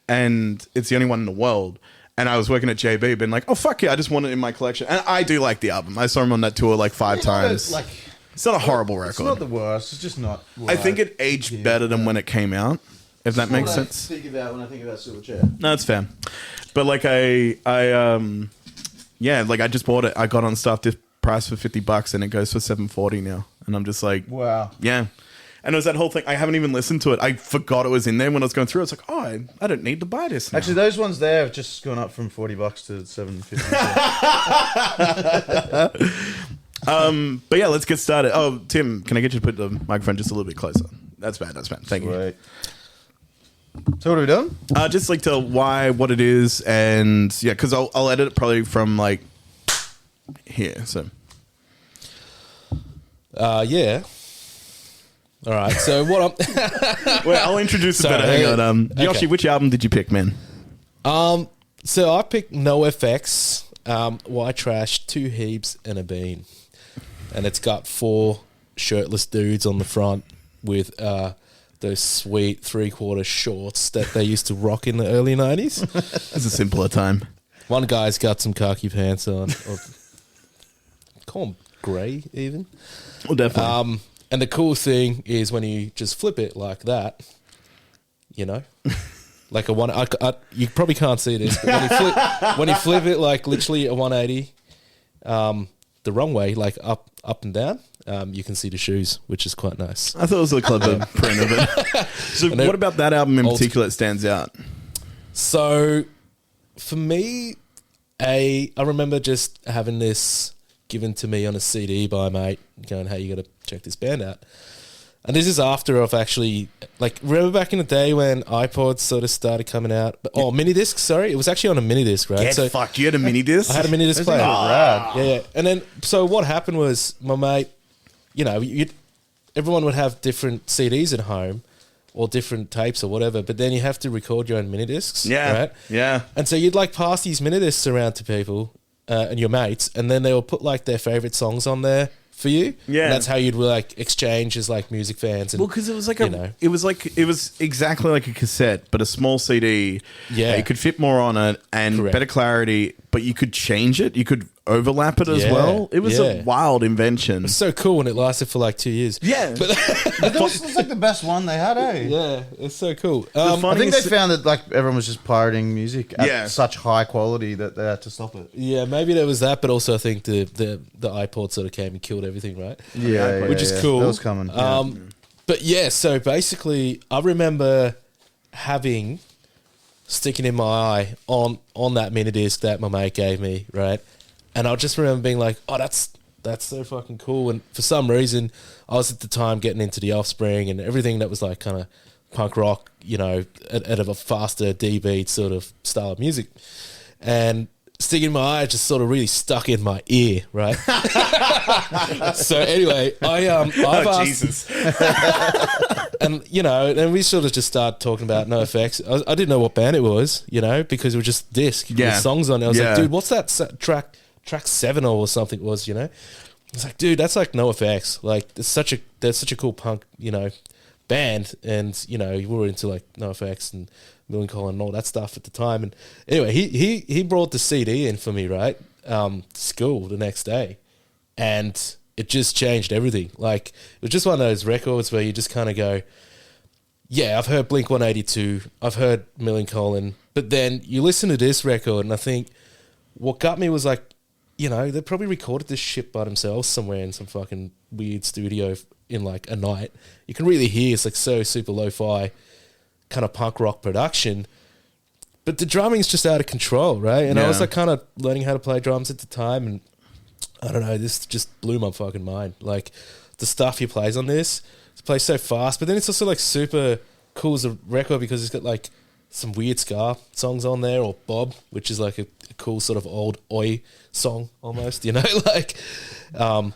and it's the only one in the world. And I was working at JB, being like, oh fuck yeah, I just want it in my collection. And I do like the album. I saw him on that tour like 5 times. Like, It's not a horrible it's record. not the worst. It's just not. I think it aged better than when it came out. If that makes sense. Think about when I think about Silverchair. No, that's fair. But like yeah, like I just bought it. I got on stuff this price for $50 and it goes for $740 now. And I'm just like, Wow. yeah. And it was that whole thing. I haven't even listened to it. I forgot it was in there when I was going through. I was like, oh, I don't need to buy this now. Actually, those ones there have just gone up from $40 to $7.50. But yeah, let's get started. Oh, Tim, can I get you to put the microphone just a little bit closer? That's bad. Thank you. Sweet. So what are we doing? Just like tell why, what it is, and yeah, because I'll edit it probably from like here. So Yeah. All right. So what I'm wait, I'll introduce it Sorry, better. Hang on. okay. Yoshi, which album did you pick, man? So I picked NoFX, White Trash, 2 Heaps and a Bean. And it's got 4 shirtless dudes on the front with those sweet 3/4 shorts that they used to rock in the early 90s. It's a simpler time. One guy's got some khaki pants on. Or call them grey even. Well, definitely. And the cool thing is when you just flip it like that, you know, like a one. You probably can't see this, but when you flip it like literally a 180, the wrong way, like up and down, you can see the shoes, which is quite nice. I thought it was a clever print of it. So, And what about that album in old- particular that stands out? So, for me, I remember just having this given to me on a CD by a mate, going, "Hey, you got to check this band out." And this is after I've actually, like, remember back in the day when iPods sort of started coming out? Oh, mini disc. Sorry, it was actually on a mini disc, right? Get fucked. You had a mini disc? I had a mini disc player. rad. Yeah. And then, so what happened was my mate, you know, everyone would have different CDs at home or different tapes or whatever, but then you have to record your own mini discs. Yeah. Right? Yeah. And so you'd like pass these mini discs around to people and your mates, and then they will put like their favorite songs on there for you. Yeah. And that's how you'd like exchange as like music fans. And, Well, because it was like you know. it was exactly like a cassette, but a small CD. Yeah. You could fit more on it and Correct. better clarity, but you could change it. You could overlap it as Yeah. well. It was a Yeah. wild invention. so cool, and it lasted for like 2 years. Yeah. But That was like the best one they had, eh? yeah, it's so cool. I think they Funniest- found that like everyone was just pirating music at Yeah. such high quality that they had to stop it. Yeah, maybe there was that, but also I think the iPod sort of came and killed everything, right? Yeah, Which is cool. That was coming. But yeah, so basically, I remember sticking in my eye on that mini disc that my mate gave me, right? And I just remember being like, oh, that's so fucking cool. And for some reason, I was at the time getting into The Offspring and everything that was like kind of punk rock, you know, at a faster D-beat sort of style of music. And sticking in my eye just sort of really stuck in my ear, right? So anyway, I've asked, Jesus. and you know, and we sort of just started talking about NoFX. I didn't know what band it was, you know, because it was just disc with songs on it. I was like, dude, what's that track 7 or something it was, you know? I was like, dude, that's like NoFX. Like, there's such a cool punk, you know, band, and you know, we were into like NoFX and Millencolin and all that stuff at the time. And anyway, he brought the CD in for me, right? To school the next day, and it just changed everything. Like, it was just one of those records where you just kind of go, yeah, I've heard Blink-182, I've heard Millencolin, but then you listen to this record, and I think what got me was like, you know, they probably recorded this shit by themselves somewhere in some fucking weird studio in like a night. You can really hear it's like so super lo-fi kind of punk rock production, but the drumming's just out of control, right? And I was like kind of learning how to play drums at the time, and I don't know, this just blew my fucking mind. Like, the stuff he plays on this, it plays so fast, but then it's also like super cool as a record because it's got like some weird ska songs on there, or Bob, which is like a cool sort of old oi song almost, you know? Like, I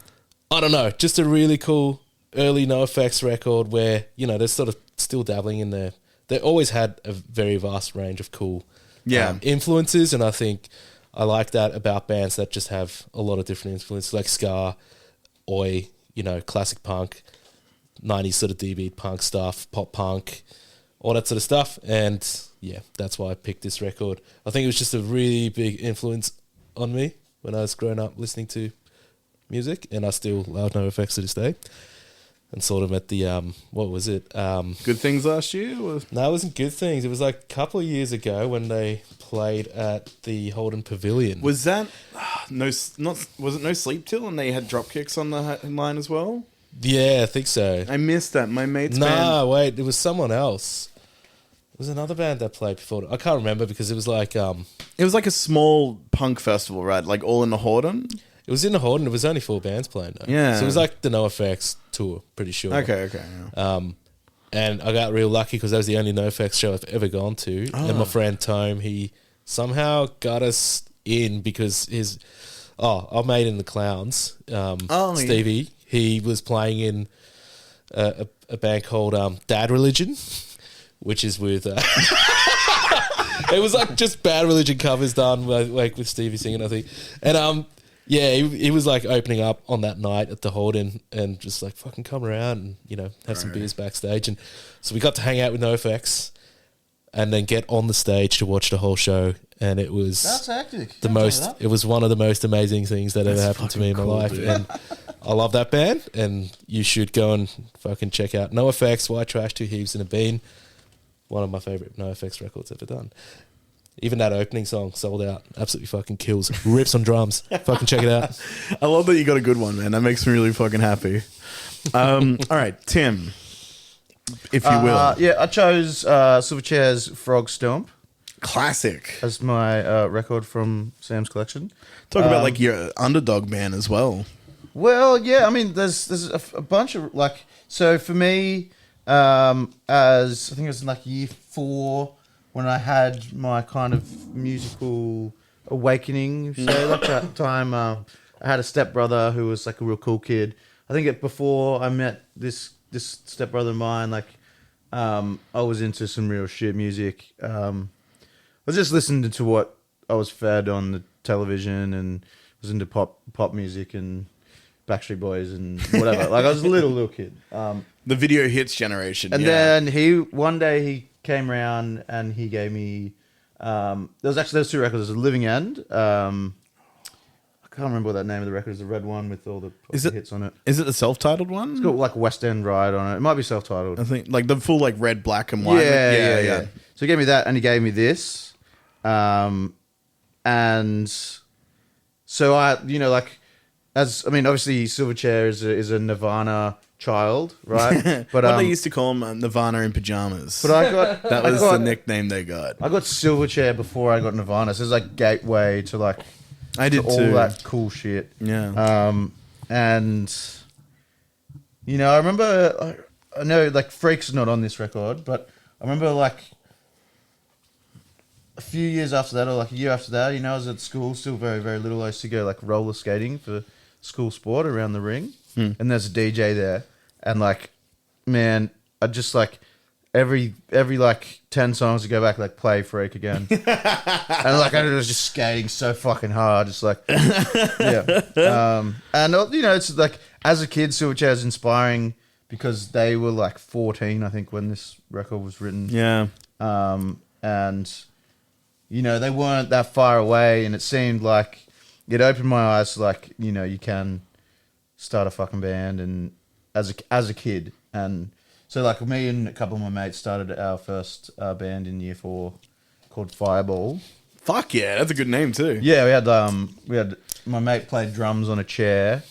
don't know, just a really cool early NoFX record where, you know, they're sort of still dabbling in there. They always had a very vast range of cool influences, and I think I like that about bands that just have a lot of different influences, like ska, oi, you know, classic punk, 90s sort of D-beat punk stuff, pop punk, all that sort of stuff. And yeah, that's why I picked this record. I think it was just a really big influence on me when I was growing up listening to music, and I still love NoFX to this day. And saw them at the, what was it? Good Things last year? Or? No, it wasn't Good Things. It was like a couple of years ago when they played at the Holden Pavilion. Was that was it No Sleep Till, and they had Dropkicks on the line as well? Yeah, I think so. I missed that. My mate's band. No, wait, it was someone else. It was another band that played before. I can't remember because it was like... It was like a small punk festival, right? Like all in the Holden? It was in the Holden. It was only 4 bands playing though. Yeah. So it was like the NoFX tour, pretty sure. Okay. Yeah. And I got real lucky because that was the only NoFX show I've ever gone to. Oh. And my friend Tom, he somehow got us in because his... our mate in the Clowns, Stevie, he was playing in a band called Dad Religion, which is with... it was like just Bad Religion covers done like with Stevie singing, I think. And yeah, he was like opening up on that night at the Holden and just like fucking come around and, you know, have some beers backstage. And so we got to hang out with NoFX and then get on the stage to watch the whole show. And it was That's hectic. it was one of the most amazing things that ever happened to me in my life. Dude. And I love that band, and you should go and fucking check out NoFX, White Trash, Two Heaves and a Bean. One of my favorite NoFX records ever done. Even that opening song, Sold Out, absolutely fucking kills. Rips on drums. Fucking check it out. I love that you got a good one, man. That makes me really fucking happy. All right, Tim, if you will. Yeah, I chose Silverchair's Frog Stomp Classic. as my record from Sam's collection. Talk about like your underdog band as well. Well, yeah, I mean, there's a bunch of like. So for me, as I think it was in like year 4 when I had my kind of musical awakening. So like that time, I had a stepbrother who was like a real cool kid. I think before I met this stepbrother of mine, like I was into some real shit music. I was just listening to what I was fed on the television, and was into pop music and Backstreet Boys and whatever. Like I was a little kid. The video hits generation. And then one day he came around and he gave me there's 2 records. There's a Living End. I can't remember what that name of the record is. The red one with all the hits on it. Is it the self-titled one? It's got like West End Ride on it. It might be self-titled. I think like the full like red, black, and white. Yeah. So he gave me that, and he gave me this, and so I, you know, like obviously Silverchair is a Nirvana child, right? But what they used to call them Nirvana in pajamas. But I got that was the nickname they got. I got Silverchair before I got Nirvana, so it's like gateway to like I did all too. that cool shit. Yeah. And you know, I remember. I know, like, Freak's not on this record, but I remember, like, a few years after that, or like a year after that, you know, I was at school, still very, very little. I used to go, like, roller skating for school sport around the ring, and there's a DJ there, and, like, man, I just, like, every like 10 songs to go back, like, play Freak again. And, like, I was just skating so fucking hard, just like, yeah. And, you know, it's like, as a kid, Silverchair is inspiring because they were, like, 14, I think, when this record was written. Yeah. And, you know, they weren't that far away, and it seemed like it opened my eyes to, like, you know, you can start a fucking band and as a kid. And so, like, me and a couple of my mates started our first band in year 4 called Fireball. Fuck yeah, that's a good name too. Yeah, we had my mate played drums on a chair.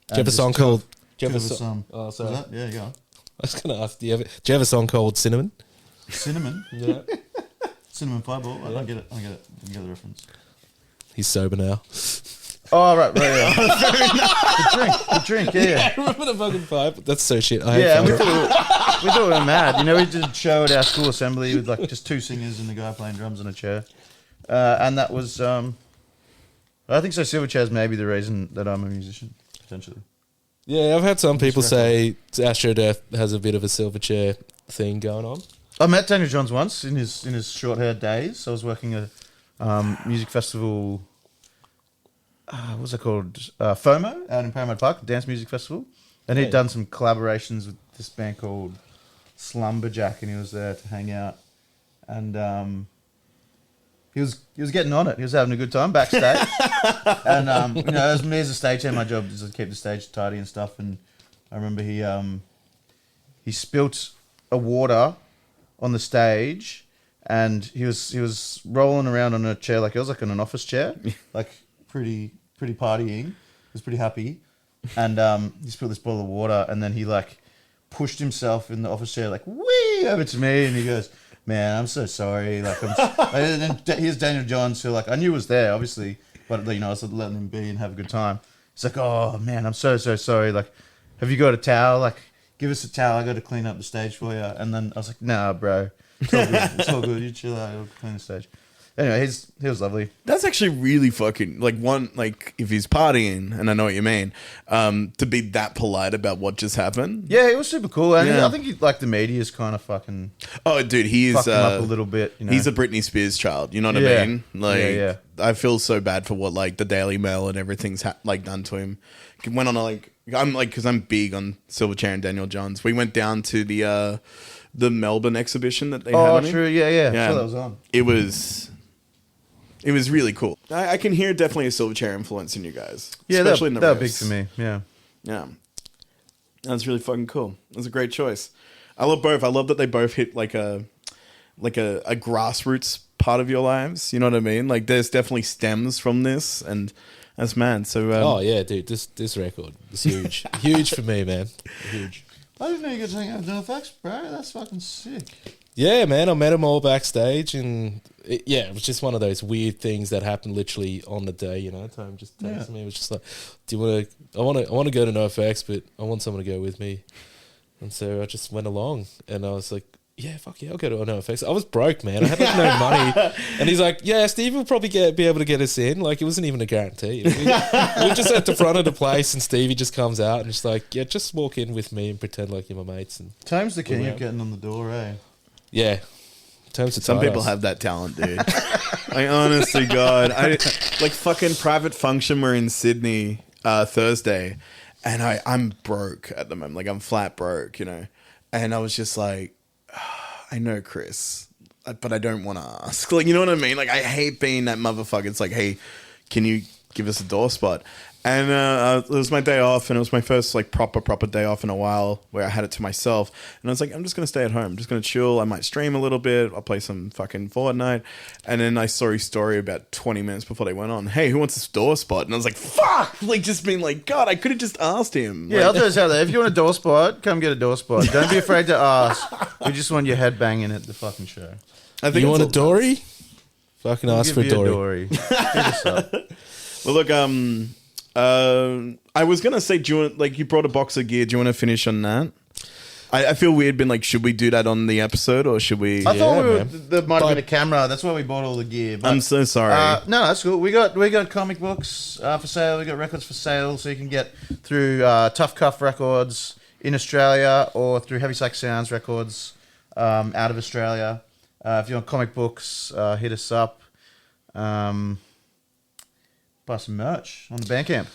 Do you have a song called? Do you have a Two of us, song? Oh, sorry. was that? Yeah, you go. I was going to ask. Do you have a song called Cinnamon? Cinnamon? Yeah. Cinnamon Fireball? I don't get it. Didn't get the reference. He's sober now. Oh, right, yeah. the drink, yeah. Remember the fucking pipe? That's so shit. I hate Yeah, and we Fireball. thought we were mad. You know, we did a show at our school assembly with, like, just 2 singers and the guy playing drums on a chair. And that was, I think so. Silverchair's maybe the reason that I'm a musician, potentially. Yeah, I've had some people say Astrodeath has a bit of a Silverchair thing going on. I met Daniel Johns once in his short-haired days. I was working at a music festival. What was it called? FOMO out in Paramount Park, dance music festival, and he'd done some collaborations with this band called Slumberjack, and he was there to hang out, and he was getting on it. He was having a good time backstage, and you know, as me as a stagehand, my job is to keep the stage tidy and stuff. And I remember he spilt a water on the stage, and he was rolling around on a chair, like it was like on an office chair, like pretty partying. He was pretty happy, and he spilled this bottle of water, and then he, like, pushed himself in the office chair, like, wee over to me, and he goes, "Man, I'm so sorry." Like, and then here's Daniel Johns, who, like, I knew was there, obviously, but, you know, I was letting him be and have a good time. He's like, "Oh man, I'm so sorry. Like, have you got a towel? Like, give us a towel. I got to clean up the stage for you." And then I was like, "Nah, bro, it's all good. It's all good. You chill out. I'll clean the stage." Anyway, he was lovely. That's actually really fucking, like, if he's partying, and I know what you mean, to be that polite about what just happened. Yeah, it was super cool, and Yeah. I think like the media's kind of fucking Oh, dude, he is fucked him up a little bit. You know? He's a Britney Spears child. You know what Yeah. I mean? Like, Yeah. I feel so bad for what, like, the Daily Mail and everything's like done to him. He went on a, like, I'm like, because I'm big on Silverchair and Daniel Johns. We went down to the Melbourne exhibition that they had. Oh, on him. true. Yeah. Sure, that was on. It was really cool. I can hear definitely a Silverchair influence in you guys. Yeah, especially in the that riffs. big for me. Yeah. Yeah. That's really fucking cool. That's a great choice. I love both. I love that they both hit like a grassroots part of your lives. You know what I mean? Like, there's definitely stems from this, and that's mad. So Oh yeah, dude, this record is huge. Huge for me, man. Huge. I didn't know you could hang out with NoFX, bro. That's fucking sick. Yeah, man, I met them all backstage, and it was just one of those weird things that happened literally on the day. You know, Tom just texted me. It was just like, "Do you want to? I want to go to NoFX, but I want someone to go with me." And so I just went along, and I was like, "Yeah, fuck yeah, I'll go to NoFX." I was broke, man. I had like no money, and he's like, "Yeah, Steve will probably be able to get us in." Like, it wasn't even a guarantee. We're just at the front of the place, and Stevie just comes out and just like, "Yeah, just walk in with me and pretend like you're my mates." And Time's the king Yeah. of getting on the door, eh? yeah. some people have that talent, dude. Like, honestly, God, like, fucking private function. We're in Sydney Thursday, and I'm broke at the moment. Like, I'm flat broke, you know. And I was just like, I know Chris, but I don't want to ask. Like, you know what I mean? Like, I hate being that motherfucker. It's like, hey, can you give us a door spot? And it was my day off, and it was my first, like, proper day off in a while where I had it to myself. And I was like, I'm just going to stay at home. I'm just going to chill. I might stream a little bit. I'll play some fucking Fortnite. And then I saw his story about 20 minutes before they went on. Hey, who wants this door spot? And I was like, fuck! Like, just being like, God, I could have just asked him. Yeah, I'll tell you how that. If you want a door spot, come get a door spot. Don't be afraid to ask. We just want your head banging at the fucking show. I think You it's want a all- Dory? Fucking ask for a Give you Dory. Hit us up. Well, look, I was gonna say, do you want, like, you brought a box of gear. Do you want to finish on that? I feel weird being like, should we do that on the episode or should we? I thought man. there might have been a camera. That's why we bought all the gear. But, I'm so sorry. no, that's cool. We got comic books for sale. We got records for sale, so you can get through Tough Cuff Records in Australia or through Heavy Sack Sounds Records out of Australia. If you want comic books, hit us up. Buy some merch on the Bandcamp.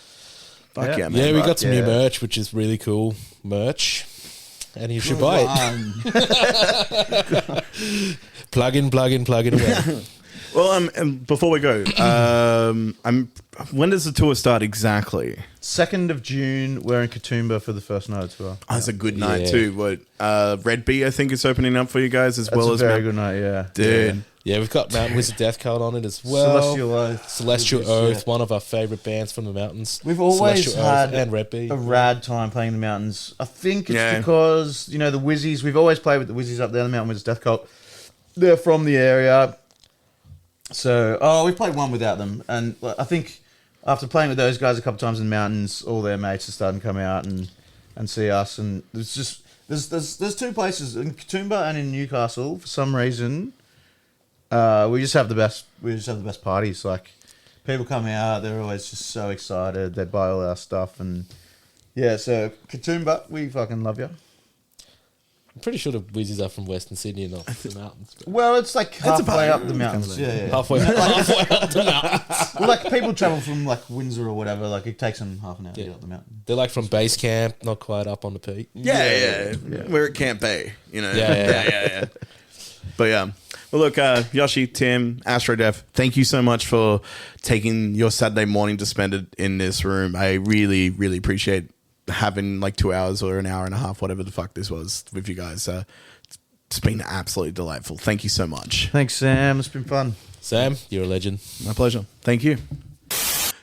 Fuck yeah, man. Yeah, we got some new Yeah. merch, which is really cool merch. And you should buy it. Plug in away. Well, before we go, when does the tour start exactly? 2nd of June, we're in Katoomba for the first night of tour. Oh, it's a good night Yeah. too. What Red Bee, I think, is opening up for you guys as That's well a as very good night, yeah. dude. Yeah, we've got Mountain Wizard Death Cult on it as well. Celestial Oath. Celestial Yeah. Oath, one of our favourite bands from the mountains. We've always Celestial Oath had and Red Bee. a rad time playing the mountains. I think it's Yeah. because, the Wizzies, we've always played with the Wizzies up there, the Mountain Wizards Death Cult. They're from the area. So, we played one without them. And I think after playing with those guys a couple times in the mountains, all their mates are starting to come out and see us. And there's just, there's two places, in Katoomba and in Newcastle, for some reason. We just have the best parties. Like, people come out, they're always just so excited. They buy all our stuff, and yeah. So Katoomba, we fucking love you. I'm pretty sure the Wizards are from Western Sydney and not the mountains. But Well, it's like halfway about- up the mountains. Yeah. halfway up the mountains. Well, like people travel from like Windsor or whatever. Like it takes them half an hour to get up the mountain. They're like from base camp, not quite up on the peak. Yeah. We're at Camp Bay, Yeah. But yeah. Well, look, Yoshi, Tim, Astrodeath, thank you so much for taking your Saturday morning to spend it in this room. I really, really appreciate having like 2 hours or an hour and a half, whatever the fuck this was, with you guys. It's been absolutely delightful. Thank you so much. Thanks, Sam. It's been fun. Sam, you're a legend. My pleasure. Thank you.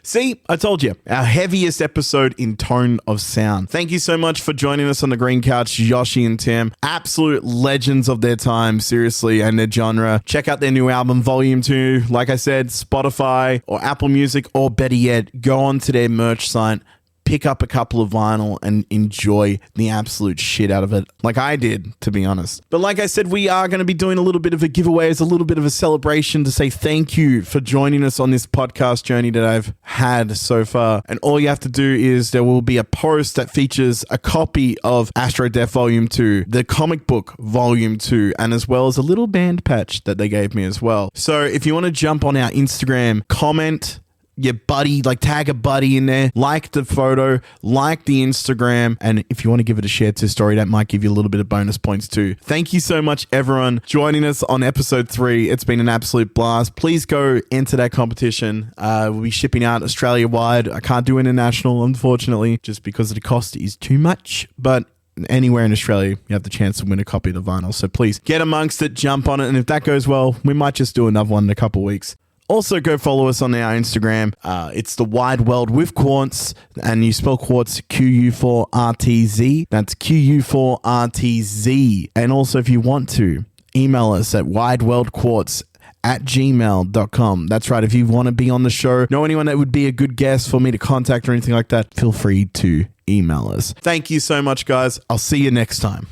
See, I told you, our heaviest episode in tone of sound. Thank you so much for joining us on the Green Couch, Yoshi and Tim. Absolute legends of their time, seriously, and their genre. Check out their new album, Volume 2. Like I said, Spotify or Apple Music, or better yet, go on to their merch site, pick up a couple of vinyl and enjoy the absolute shit out of it, like I did, to be honest. But like I said, we are going to be doing a little bit of a giveaway as a little bit of a celebration to say thank you for joining us on this podcast journey that I've had so far. And all you have to do is there will be a post that features a copy of Astrodeath Volume 2, the comic book Volume 2, and as well as a little band patch that they gave me as well. So if you want to jump on our Instagram, comment your buddy, like tag a buddy in there, like the photo, like the Instagram, and if you want to give it a share to story, that might give you a little bit of bonus points too. Thank you so much, everyone, joining us on episode 3. It's been an absolute blast. Please go enter that competition. We'll be shipping out Australia-wide. I can't do international, unfortunately, just because the cost is too much, but anywhere in Australia, you have the chance to win a copy of the vinyl. So please get amongst it, jump on it, and if that goes well, we might just do another one in a couple of weeks. Also, go follow us on our Instagram. It's The Wide World with Quartz, and you spell Quartz Q-U-4-R-T-Z. That's Q-U-4-R-T-Z. And also, if you want to, email us at wideworldquartz@gmail.com. That's right. If you want to be on the show, know anyone that would be a good guest for me to contact or anything like that, feel free to email us. Thank you so much, guys. I'll see you next time.